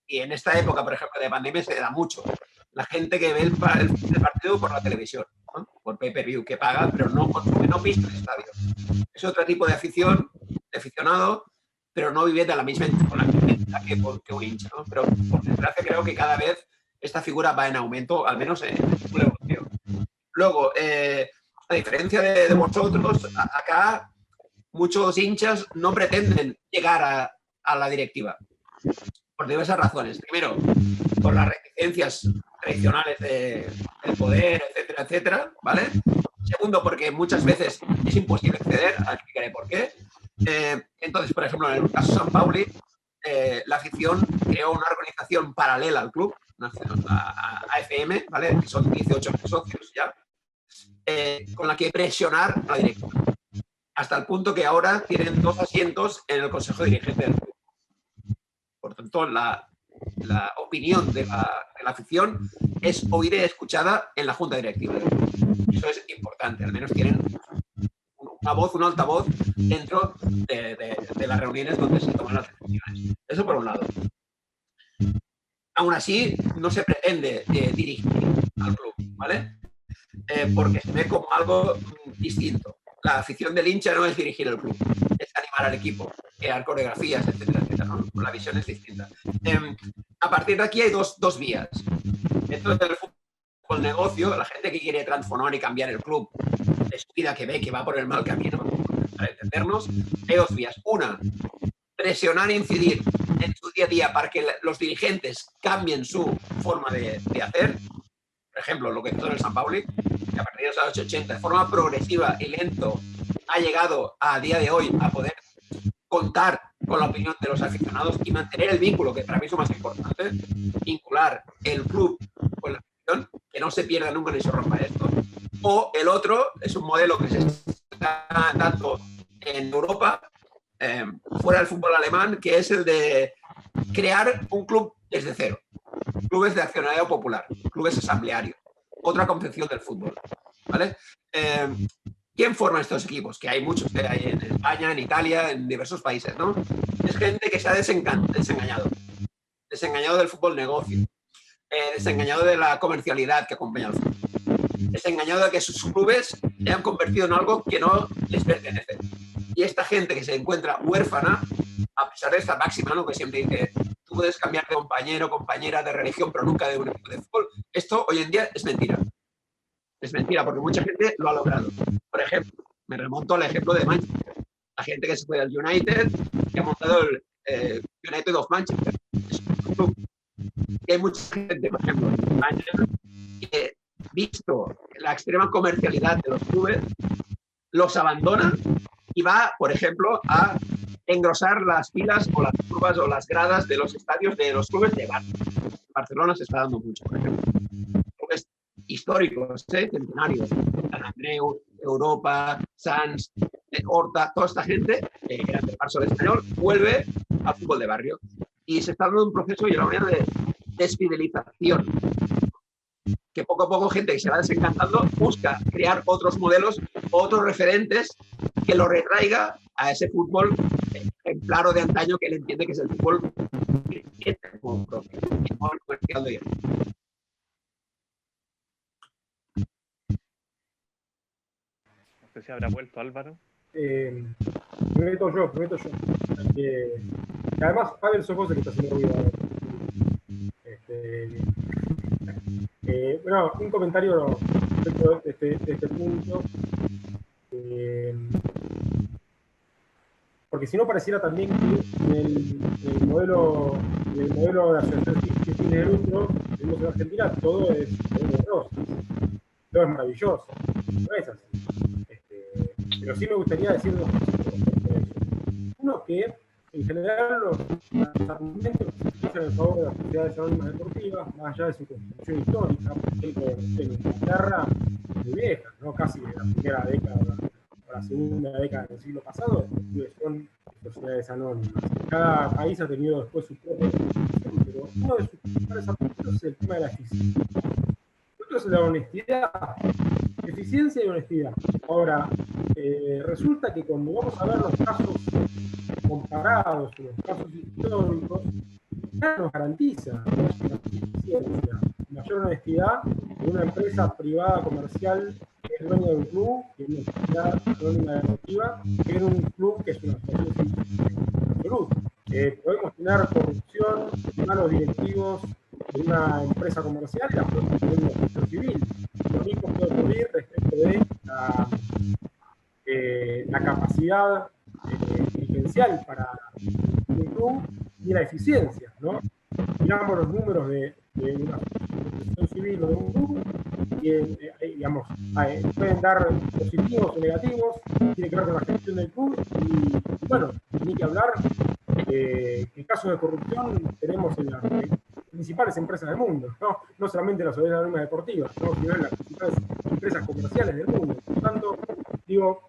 Y en esta época, por ejemplo, de pandemia, se da mucho. La gente que ve el partido por la televisión, ¿no? Por pay-per-view, que paga, pero no consume, no pisa el estadio. Es otro tipo de afición, de aficionado, pero no vive de la misma intensidad que un hincha, ¿no? Pero por desgracia creo que cada vez esta figura va en aumento, al menos en el fútbol europeo. Luego, a diferencia de vosotros, acá muchos hinchas no pretenden llegar a la directiva por diversas razones. Primero, por las reticencias tradicionales del poder, etcétera, etcétera, ¿vale? Segundo, porque muchas veces es imposible acceder, explicaré por qué. Entonces, por ejemplo, en el caso de San Pauli, la afición creó una organización paralela al club, la AFM, ¿vale? Que son 18 socios ya, con la que presionar a la directiva. Hasta el punto que ahora tienen 2 asientos en el consejo dirigente del club. Por tanto, la opinión de la afición es oída y escuchada en la junta directiva. Eso es importante, al menos tienen una voz, un altavoz dentro de las reuniones donde se toman las decisiones. Eso por un lado. Aún así, no se pretende dirigir al club, ¿vale? Porque se ve como algo distinto. La afición del hincha no es dirigir el club, es animar al equipo, crear coreografías, etcétera, etcétera, ¿no? La visión es distinta. A partir de aquí hay dos vías. Dentro del fútbol negocio, la gente que quiere transformar y cambiar el club de su vida, que ve que va por el mal camino, para entendernos, hay 2 vías. Una, presionar e incidir en su día a día para que los dirigentes cambien su forma de hacer. Por ejemplo, lo que hizo en el San Pauli, que a partir de los años 80, de forma progresiva y lento, ha llegado a día de hoy a poder contar con la opinión de los aficionados y mantener el vínculo, que para mí es lo más importante, vincular el club con la afición, que no se pierda nunca ni se rompa esto. O el otro es un modelo que se está dando en Europa, fuera del fútbol alemán, que es el de crear un club desde cero. Clubes de accionariado popular, clubes asamblearios, otra concepción del fútbol, ¿vale? ¿Quién forma estos equipos? Que hay muchos, que hay en España, en Italia, en diversos países, ¿no? Es gente que se ha desengañado del fútbol negocio, desengañado de la comercialidad que acompaña al fútbol, desengañado de que sus clubes se han convertido en algo que no les pertenece. Y esta gente que se encuentra huérfana, a pesar de esta máxima, ¿no?, que siempre dice, tú puedes cambiar de compañero, compañera, de religión, pero nunca de un equipo de fútbol, esto hoy en día es mentira. Es mentira, porque mucha gente lo ha logrado. Por ejemplo, me remonto al ejemplo de Manchester. La gente que se fue al United, que ha montado el United of Manchester. Es un club. Y hay mucha gente, por ejemplo, en Manchester, que, visto la extrema comercialidad de los clubes, los abandona y va, por ejemplo, a engrosar las filas o las curvas o las gradas de los estadios de los clubes de Barcelona. Barcelona se está dando mucho, por ejemplo. Clubes históricos, centenarios, San Andreu, Europa, Sans, Horta, toda esta gente, que era del Barça español, vuelve al fútbol de barrio. Y se está dando un proceso, yo lo veo, de desfidelización, que poco a poco gente que se va desencantando busca crear otros modelos, otros referentes que lo retraiga a ese fútbol ejemplar o de antaño que él entiende que es el fútbol propio, comercial de hoy. No sé si habrá vuelto Álvaro. Prometo yo. Que además, Pavel, sos vos el que está haciendo ruido. Bueno, un comentario respecto de este punto. Porque si no pareciera también que en el modelo de asociación sin fines de lucro que tenemos en Argentina, todo es rosas, todo es maravilloso. No es así. Pero sí me gustaría decir dos cosas respecto a eso. Uno, que en general los argumentos que se utilizan en favor de las sociedades anónimas deportivas, más allá de su constitución histórica, por ejemplo, en Inglaterra, muy viejas, ¿no?, casi de la primera década o la segunda década del siglo pasado, son sociedades anónimas. Cada país ha tenido después su propia constitución, pero uno de sus principales argumentos es el tema de la eficiencia. Otro es la honestidad, eficiencia y honestidad. Ahora, resulta que cuando vamos a ver los casos comparados, los casos históricos, nada nos garantiza eficiencia, mayor honestidad de una empresa privada comercial que es dueña de un club, que es una sociedad anónima deportiva, que es un club que es una asociación absoluta. Podemos tener corrupción, malos directivos de una empresa comercial y la podemos tener una asociación civil. Lo mismo puede ocurrir respecto de la capacidad dirigencial para un club y la eficiencia, ¿no? Miramos los números de una asociación civil o de un club y, digamos, pueden dar positivos o negativos, tiene que ver con la gestión del club y bueno, ni que hablar que casos de corrupción tenemos en las principales empresas del mundo, no solamente en las sociedades anónimas deportivas, sino en las principales empresas comerciales del mundo. Por lo tanto, digo,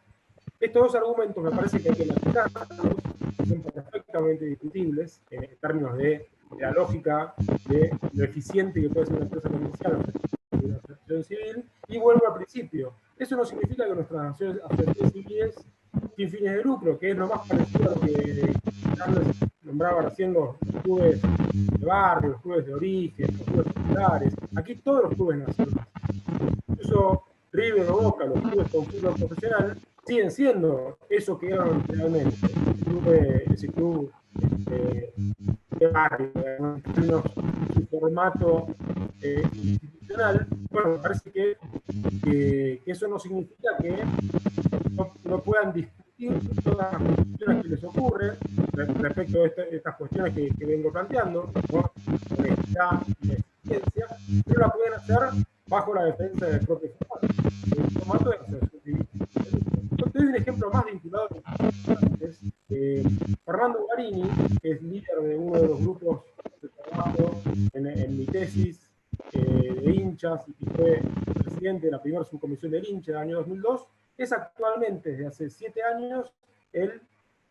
estos dos argumentos me parece que hay que manejarlos, son perfectamente discutibles en términos de la lógica de lo eficiente que puede ser una empresa comercial o una asociación civil, y vuelvo al principio. Eso no significa que nuestras asociaciones civiles sin fines de lucro, que es lo más parecido a lo que Carlos nombraba recién, los clubes de barrio, los clubes de origen, los clubes populares. Aquí todos los clubes nacionales, incluso River o Boca, los clubes con fútbol profesional, siguen siendo eso que eran originalmente, ese club de barrio, en términos de su formato institucional. Bueno, me parece que eso no significa que no puedan discutir todas las cuestiones que les ocurren respecto a estas cuestiones que vengo planteando, ¿no?, honestidad y eficiencia, pero la pueden hacer bajo la defensa del propio formato de la asociación civil. Te doy un ejemplo más vinculado a los antes. Fernando Guarini, que es líder de uno de los grupos de trabajo en mi tesis de hinchas y que fue presidente de la primera subcomisión del hincha del año 2002, es actualmente, desde hace 7 años, el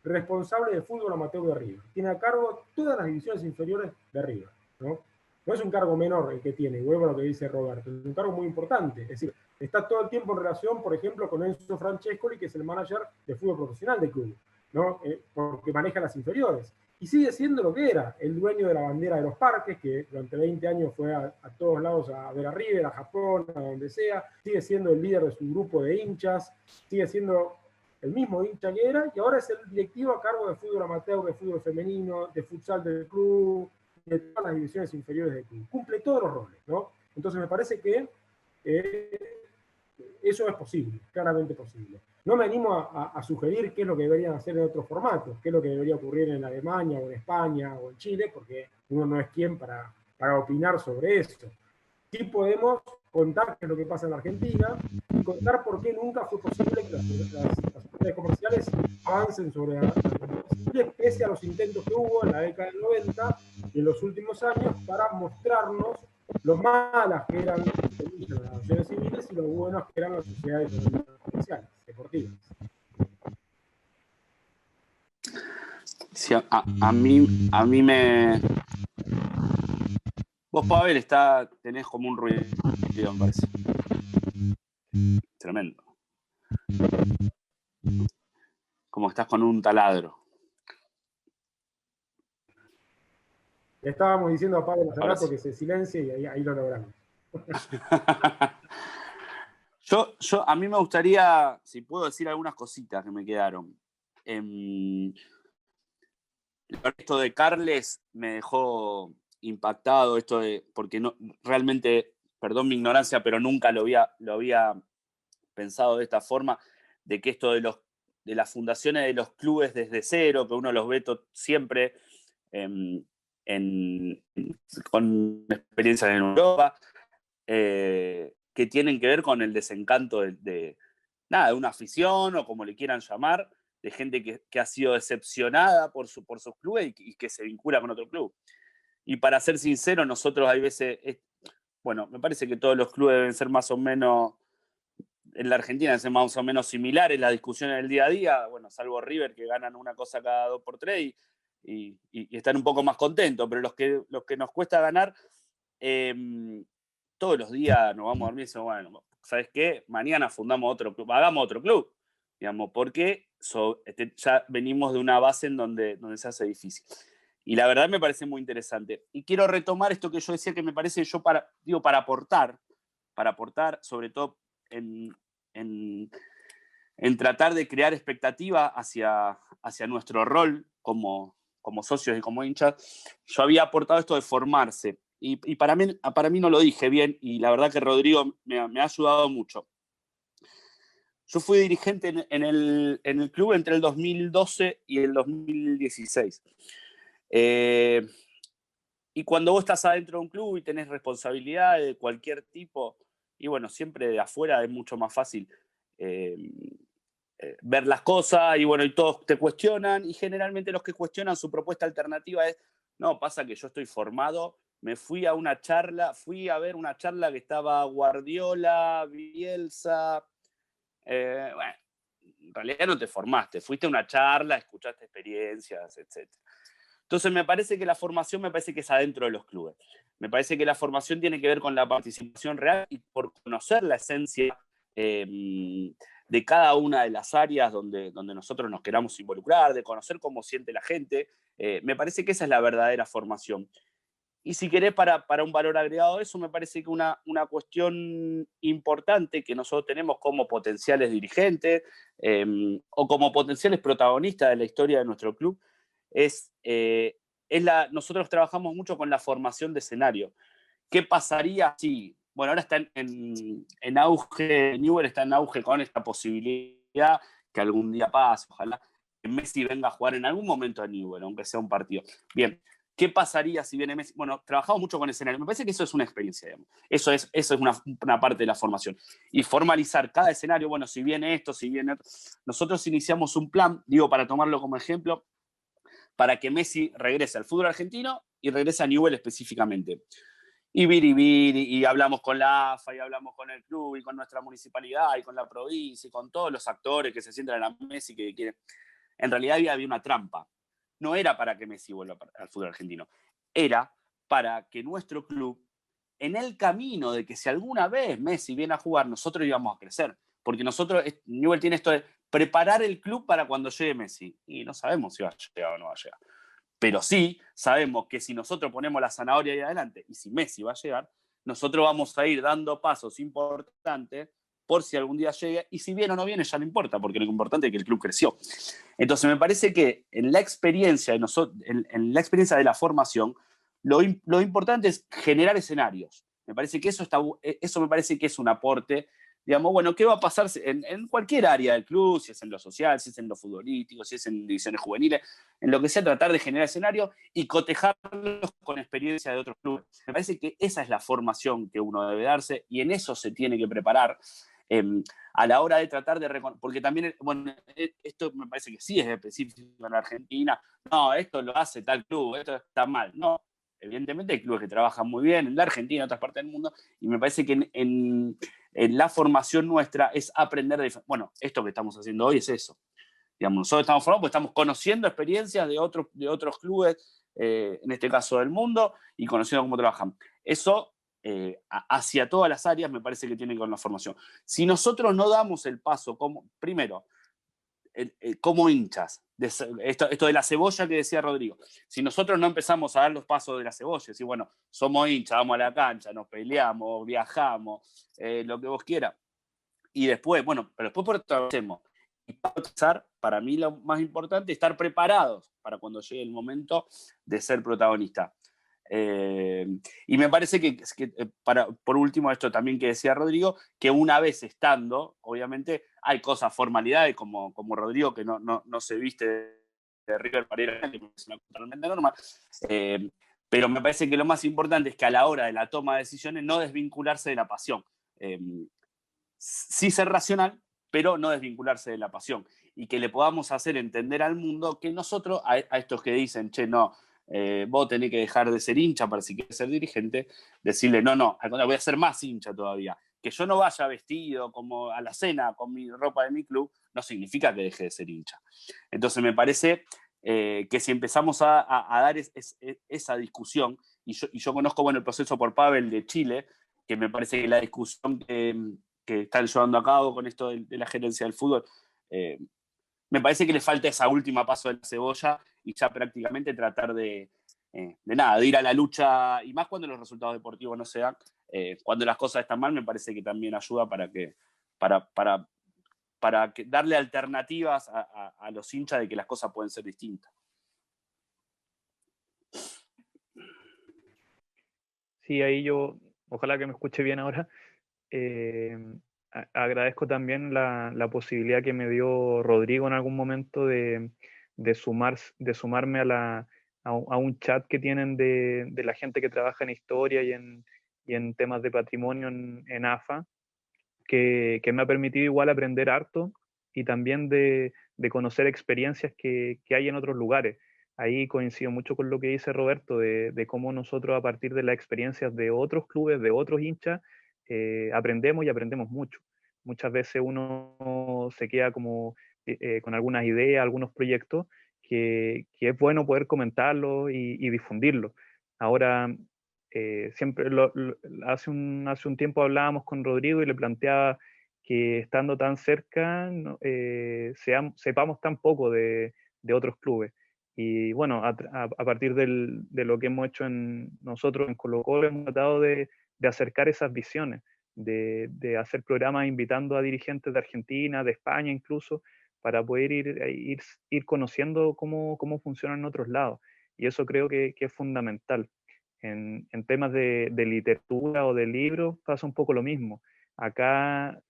responsable de fútbol amateur de River. Tiene a cargo todas las divisiones inferiores de River, ¿no? No es un cargo menor el que tiene, y vuelvo a lo que dice Roberto, es un cargo muy importante. Es decir, está todo el tiempo en relación, por ejemplo, con Enzo Francescoli, que es el manager de fútbol profesional del club, ¿no? Porque maneja las inferiores. Y sigue siendo lo que era, el dueño de la bandera de los parques, que durante 20 años fue a todos lados a ver a River, a Japón, a donde sea. Sigue siendo el líder de su grupo de hinchas, sigue siendo el mismo hincha que era, y ahora es el directivo a cargo de fútbol amateur, de fútbol femenino, de futsal del club, de todas las divisiones inferiores del club. Cumple todos los roles, ¿no? Entonces me parece que eso es posible, claramente posible. No me animo a sugerir qué es lo que deberían hacer en otros formatos, qué es lo que debería ocurrir en Alemania o en España o en Chile, porque uno no es quien para opinar sobre eso. Sí podemos contar qué es lo que pasa en la Argentina y contar por qué nunca fue posible que las sociedades comerciales avancen sobre la pese a los intentos que hubo en la década del 90 y en los últimos años para mostrarnos lo malas que eran las asociaciones civiles y lo buenas que eran las sociedades comerciales, deportivas. Sí, a mí me... Vos, Pavel, tenés como un ruido, me parece. Tremendo. Como estás con un taladro. Le estábamos diciendo a Pablo hace rato Sí. que se silencie y ahí lo logramos. A mí me gustaría, si puedo decir algunas cositas que me quedaron. Esto de Carles me dejó impactado, porque no, realmente, perdón mi ignorancia, pero nunca lo había pensado de esta forma, de que esto de las fundaciones de los clubes desde cero, que uno los ve siempre con experiencias en Europa, que tienen que ver con el desencanto de una afición o como le quieran llamar, de gente que ha sido decepcionada por sus clubes y que se vincula con otro club. Y para ser sincero, nosotros hay veces, me parece que todos los clubes deben ser más o menos, en la Argentina deben ser más o menos similares las discusiones del día a día, salvo River, que ganan una cosa cada 2x3 y están un poco más contentos, pero los que nos cuesta ganar, todos los días nos vamos a dormir y decimos, bueno, ¿sabes qué? Mañana fundamos otro club, hagamos otro club, digamos, porque ya venimos de una base en donde se hace difícil. Y la verdad me parece muy interesante. Y quiero retomar esto que yo decía, que me parece para aportar, sobre todo en tratar de crear expectativa hacia nuestro rol como socios y como hinchas. Yo había aportado esto de formarse. Y para mí no lo dije bien, y la verdad que Rodrigo me ha ayudado mucho. Yo fui dirigente en el club entre el 2012 y el 2016. Y cuando vos estás adentro de un club y tenés responsabilidad de cualquier tipo, y siempre de afuera es mucho más fácil ver las cosas, y todos te cuestionan, y generalmente los que cuestionan, su propuesta alternativa es, no, pasa que yo estoy formado, me fui a ver una charla que estaba Guardiola, Bielsa, en realidad no te formaste, fuiste a una charla, escuchaste experiencias, etc. Entonces me parece que la formación es adentro de los clubes. Me parece que la formación tiene que ver con la participación real y por conocer la esencia de cada una de las áreas donde nosotros nos queramos involucrar, de conocer cómo siente la gente. Me parece que esa es la verdadera formación. Y si querés, para un valor agregado de eso, me parece que una cuestión importante que nosotros tenemos como potenciales dirigentes o como potenciales protagonistas de la historia de nuestro club nosotros trabajamos mucho con la formación de escenario. ¿Qué pasaría si, ahora está en auge, Newell está en auge con esta posibilidad que algún día pase, ojalá que Messi venga a jugar en algún momento a Newell, aunque sea un partido. Bien, ¿qué pasaría si viene Messi? Trabajamos mucho con escenario. Me parece que eso es una experiencia, digamos. Eso es una parte de la formación. Y formalizar cada escenario, si viene esto, si viene otro. Nosotros iniciamos un plan, para tomarlo como ejemplo, para que Messi regrese al fútbol argentino y regrese a Newell específicamente. Y hablamos con la AFA, y hablamos con el club, y con nuestra municipalidad, y con la provincia, y con todos los actores que se sientan en la Messi que quieren. En realidad había una trampa. No era para que Messi vuelva al fútbol argentino. Era para que nuestro club, en el camino de que si alguna vez Messi viene a jugar, nosotros íbamos a crecer. Porque Newell tiene esto de preparar el club para cuando llegue Messi. Y no sabemos si va a llegar o no va a llegar. Pero sí sabemos que si nosotros ponemos la zanahoria ahí adelante y si Messi va a llegar, nosotros vamos a ir dando pasos importantes por si algún día llega, y si viene o no viene ya no importa, porque lo importante es que el club creció. Entonces me parece que en la experiencia en la experiencia de la formación, lo importante es generar escenarios. Me parece que eso me parece que es un aporte. Digamos, bueno, ¿qué va a pasar en cualquier área del club? Si es en lo social, si es en lo futbolístico, si es en divisiones juveniles, en lo que sea, tratar de generar escenarios y cotejarlos con experiencia de otros clubes. Me parece que esa es la formación que uno debe darse y en eso se tiene que preparar a la hora de tratar de reconocer, porque también, bueno, esto me parece que sí es específico en Argentina, no, esto lo hace tal club, esto está mal, no. Evidentemente hay clubes que trabajan muy bien en la Argentina, en otras partes del mundo, y me parece que en la formación nuestra es aprender de... Bueno, esto que estamos haciendo hoy es eso. Digamos, nosotros estamos formados porque estamos conociendo experiencias de otros clubes, en este caso del mundo, y conociendo cómo trabajan. Eso, hacia todas las áreas, me parece que tiene que ver con la formación. Si nosotros no damos el paso, primero, como hinchas, esto de la cebolla que decía Rodrigo, si nosotros no empezamos a dar los pasos de la cebolla, si bueno, somos hinchas, vamos a la cancha, nos peleamos, viajamos, lo que vos quieras, y después, bueno, pero después por otro hacemos. Y para mí lo más importante es estar preparados para cuando llegue el momento de ser protagonista. Y me parece que por último, esto también que decía Rodrigo, que una vez estando, obviamente hay cosas, formalidades, como Rodrigo, que no se viste de River para ir a que es una cosa totalmente normal. Pero me parece que lo más importante es que a la hora de la toma de decisiones no desvincularse de la pasión. Sí ser racional, pero no desvincularse de la pasión. Y que le podamos hacer entender al mundo que nosotros, a estos que dicen, che, no, vos tenés que dejar de ser hincha para si quieres ser dirigente, decirle, no, al contrario, voy a ser más hincha todavía. Que yo no vaya vestido como a la cena con mi ropa de mi club, no significa que deje de ser hincha. Entonces me parece que si empezamos a dar esa discusión, y yo conozco, bueno, el proceso por Pavel de Chile, que me parece que la discusión que están llevando a cabo con esto de la gerencia del fútbol, me parece que le falta esa última paso de la cebolla y ya prácticamente tratar de ir a la lucha, y más cuando los resultados deportivos no se dan, cuando las cosas están mal, me parece que también ayuda para darle alternativas a los hinchas de que las cosas pueden ser distintas. Sí, ahí yo, ojalá que me escuche bien ahora. Agradezco también la posibilidad que me dio Rodrigo en algún momento de sumarme a un chat que tienen de la gente que trabaja en historia y en temas de patrimonio en AFA, que me ha permitido igual aprender harto y también de conocer experiencias que hay en otros lugares. Ahí coincido mucho con lo que dice Roberto, de cómo nosotros a partir de las experiencias de otros clubes, de otros hinchas, aprendemos y aprendemos mucho. Muchas veces uno se queda como con algunas ideas, algunos proyectos, que es bueno poder comentarlos y difundirlos. Ahora, siempre hace un tiempo hablábamos con Rodrigo y le planteaba que estando tan cerca sepamos tan poco de otros clubes. Y bueno, a partir de lo que hemos hecho nosotros en Colo-Colo, hemos tratado de acercar esas visiones, de hacer programas invitando a dirigentes de Argentina, de España incluso, para poder ir conociendo cómo funcionan en otros lados. Y eso creo que es fundamental. En temas de literatura o de libros pasa un poco lo mismo. Acá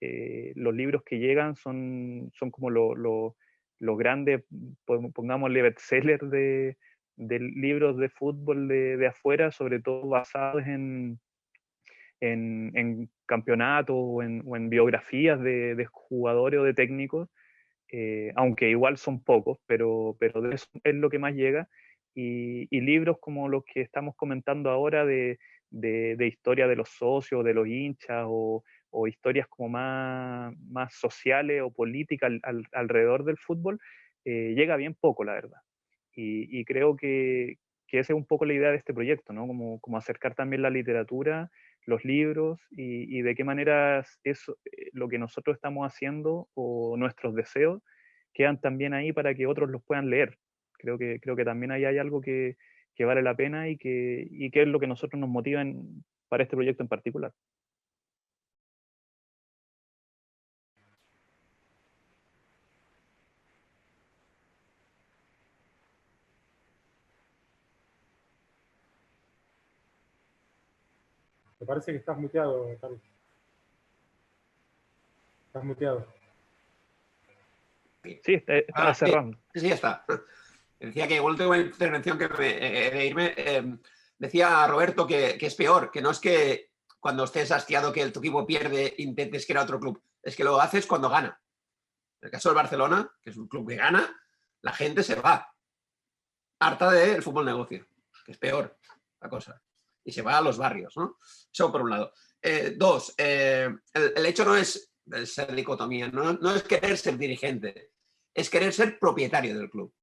los libros que llegan son como los grandes, pongámosle bestsellers de libros de fútbol de afuera, sobre todo basados en campeonatos o en biografías de jugadores o de técnicos, aunque igual son pocos, pero de eso es lo que más llega. Y libros como los que estamos comentando ahora de historia de los socios, de los hinchas, o historias como más sociales o políticas alrededor del fútbol, llega bien poco, la verdad. Y creo que esa es un poco la idea de este proyecto, ¿no? Como acercar también la literatura, los libros, y de qué manera eso, lo que nosotros estamos haciendo o nuestros deseos quedan también ahí para que otros los puedan leer. Creo que también ahí hay algo que vale la pena y que es lo que nosotros nos motiva para este proyecto en particular. Me parece que estás muteado, Carlos. Estás muteado. Sí, está cerrando. Sí, ya está. Decía que igual tengo una intervención que de irme. Decía Roberto que es peor, que no es que cuando estés hastiado que tu equipo pierde intentes crear otro club, es que lo haces cuando gana. En el caso del Barcelona, que es un club que gana, la gente se va. Harta del fútbol negocio, que es peor la cosa. Y se va a los barrios, ¿no? Eso por un lado. Dos, el hecho no es ser dicotomía, no es querer ser dirigente, es querer ser propietario del club,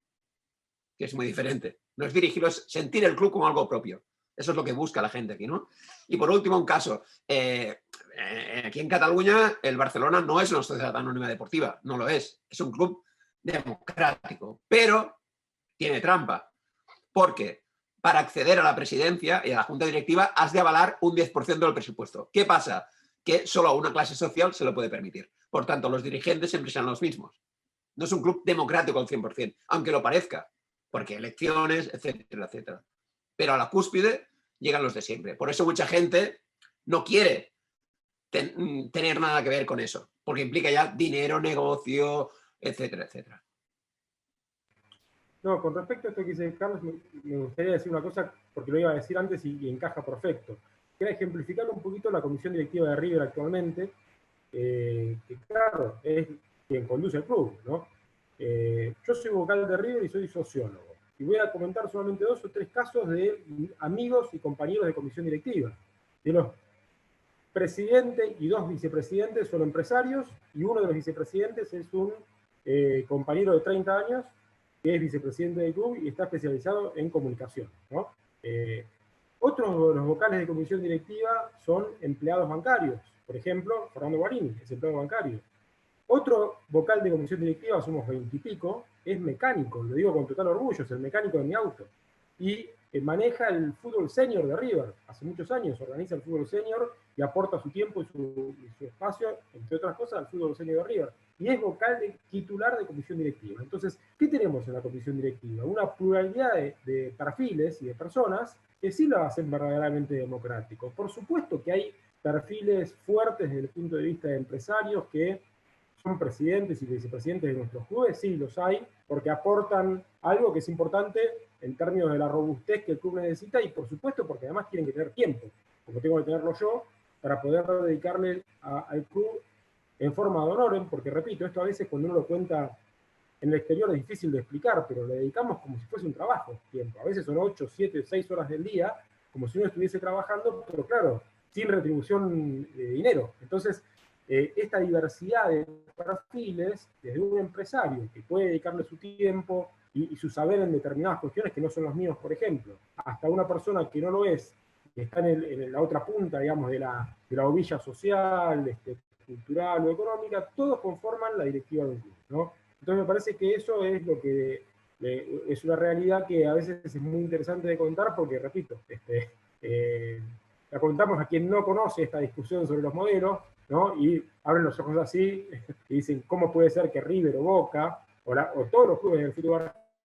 que es muy diferente. No es dirigirlo, es sentir el club como algo propio. Eso es lo que busca la gente aquí, ¿no? Y por último, un caso. Aquí en Cataluña, el Barcelona no es una sociedad anónima deportiva, no lo es. Es un club democrático, pero tiene trampa, porque para acceder a la presidencia y a la junta directiva has de avalar un 10% del presupuesto. ¿Qué pasa? Que solo a una clase social se lo puede permitir. Por tanto, los dirigentes siempre serán los mismos. No es un club democrático al 100%, aunque lo parezca, porque elecciones, etcétera, etcétera. Pero a la cúspide llegan los de siempre. Por eso mucha gente no quiere tener nada que ver con eso, porque implica ya dinero, negocio, etcétera, etcétera. No, con respecto a esto que dice Carlos, me gustaría decir una cosa, porque lo iba a decir antes y encaja perfecto. Quería ejemplificar un poquito la comisión directiva de River actualmente, que claro, es quien conduce el club, ¿no? Yo soy vocal de River y soy sociólogo. Y voy a comentar solamente 2 o 3 casos de amigos y compañeros de comisión directiva. De los presidentes y 2 vicepresidentes son empresarios, y uno de los vicepresidentes es un compañero de 30 años, que es vicepresidente del club y está especializado en comunicación, ¿no? Otros de los vocales de comisión directiva son empleados bancarios. Por ejemplo, Fernando Guarini es empleado bancario. Otro vocal de comisión directiva, somos 20 y pico, es mecánico, lo digo con total orgullo, es el mecánico de mi auto. Y maneja el fútbol senior de River. Hace muchos años organiza el fútbol senior y aporta su tiempo y su espacio, entre otras cosas, al fútbol senior de River. Y es vocal titular de comisión directiva. Entonces, ¿qué tenemos en la comisión directiva? Una pluralidad de perfiles y de personas que sí lo hacen verdaderamente democrático. Por supuesto que hay perfiles fuertes desde el punto de vista de empresarios que son presidentes y vicepresidentes de nuestros clubes, sí, los hay, porque aportan algo que es importante en términos de la robustez que el club necesita y por supuesto porque además tienen que tener tiempo, como tengo que tenerlo yo, para poder dedicarle al club en forma de honor, porque repito, esto a veces cuando uno lo cuenta en el exterior es difícil de explicar, pero le dedicamos como si fuese un trabajo, tiempo. A veces son 8, 7, 6 horas del día, como si uno estuviese trabajando, pero claro, sin retribución de dinero. Entonces, esta diversidad de perfiles, desde un empresario que puede dedicarle su tiempo y su saber en determinadas cuestiones que no son los míos, por ejemplo, hasta una persona que no lo es, que está en la otra punta, digamos, de la ovilla social, cultural o económica, todos conforman la directiva de un club, ¿no? Entonces me parece que eso es lo que es una realidad que a veces es muy interesante de contar porque, repito, la contamos a quien no conoce esta discusión sobre los modelos, ¿no? Y abren los ojos así y dicen, ¿cómo puede ser que River o Boca o todos los clubes del fútbol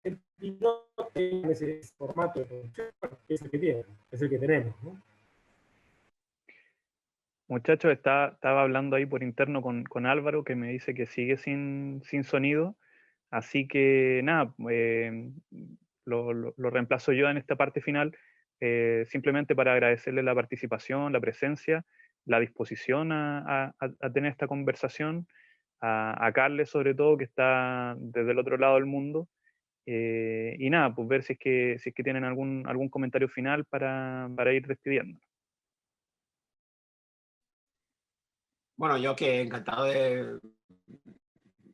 argentino tengan ese formato de producción? Que es el que tienen, es el que tenemos, ¿no? Muchachos, estaba hablando ahí por interno con Álvaro, que me dice que sigue sin sonido, así que nada, lo reemplazo yo en esta parte final, simplemente para agradecerle la participación, la presencia, la disposición a tener esta conversación, a Carles sobre todo, que está desde el otro lado del mundo, y nada, pues ver si es que tienen algún comentario final para ir despidiendo. Bueno, yo que encantado de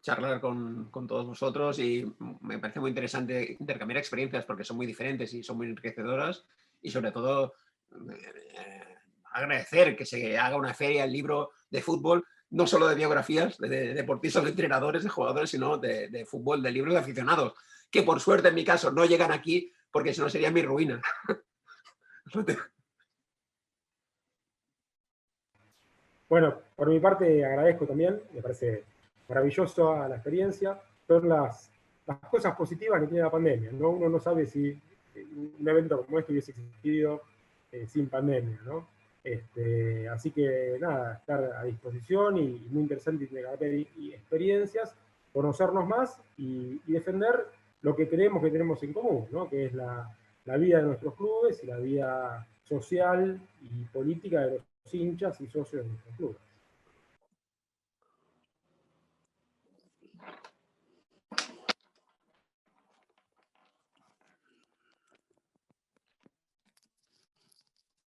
charlar con todos vosotros y me parece muy interesante intercambiar experiencias porque son muy diferentes y son muy enriquecedoras y sobre todo agradecer que se haga una feria, el libro de fútbol, no solo de biografías de deportistas, de entrenadores, de jugadores, sino de fútbol, de libros de aficionados, que por suerte en mi caso no llegan aquí porque si no sería mi ruina. Bueno, por mi parte agradezco también, me parece maravilloso la experiencia, son las cosas positivas que tiene la pandemia, ¿no? Uno no sabe si un evento como este hubiese existido sin pandemia, ¿no? Así que nada, estar a disposición y muy interesante intercambiar y experiencias, conocernos más y defender lo que creemos que tenemos en común, ¿no? Que es la vida de nuestros clubes y la vida social y política de los hinchas y socios de nuestros clubes.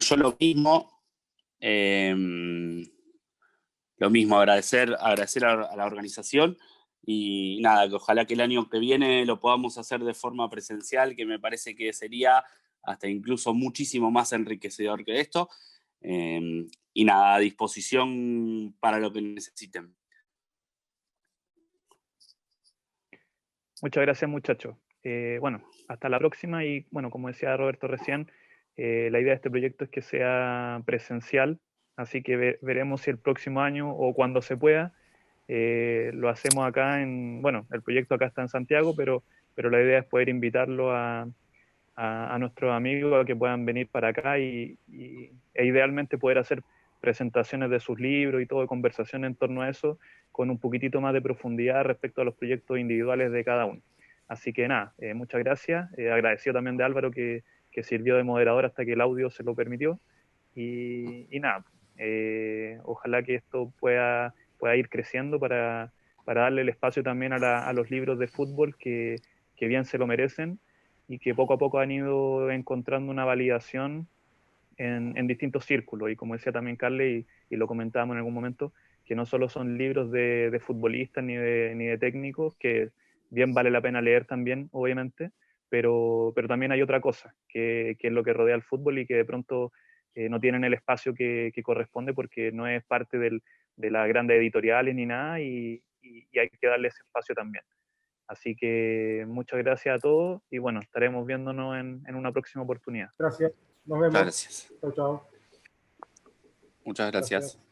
Yo lo mismo, agradecer a la organización y nada, que ojalá que el año que viene lo podamos hacer de forma presencial, que me parece que sería hasta incluso muchísimo más enriquecedor que esto. Y nada, a disposición para lo que necesiten. Muchas gracias, muchachos. Bueno, hasta la próxima y bueno, como decía Roberto recién, la idea de este proyecto es que sea presencial, así que veremos si el próximo año o cuando se pueda, lo hacemos acá bueno, el proyecto acá está en Santiago, pero la idea es poder invitarlo a nuestros amigos a que puedan venir para acá e idealmente poder hacer presentaciones de sus libros y todo, conversación en torno a eso, con un poquitito más de profundidad respecto a los proyectos individuales de cada uno. Así que nada, muchas gracias. Agradecido también de Álvaro que sirvió de moderador hasta que el audio se lo permitió. Y nada, ojalá que esto pueda ir creciendo para darle el espacio también a los libros de fútbol que bien se lo merecen y que poco a poco han ido encontrando una validación en distintos círculos. Y como decía también Carle, y lo comentábamos en algún momento, que no solo son libros de futbolistas ni de técnicos, que bien vale la pena leer también, obviamente, pero también hay otra cosa, que es lo que rodea al fútbol y que de pronto no tienen el espacio que corresponde porque no es parte de las grandes editoriales ni nada, y hay que darle ese espacio también. Así que muchas gracias a todos y bueno, estaremos viéndonos en una próxima oportunidad. Gracias, nos vemos. Gracias. Chao, chao. Muchas gracias.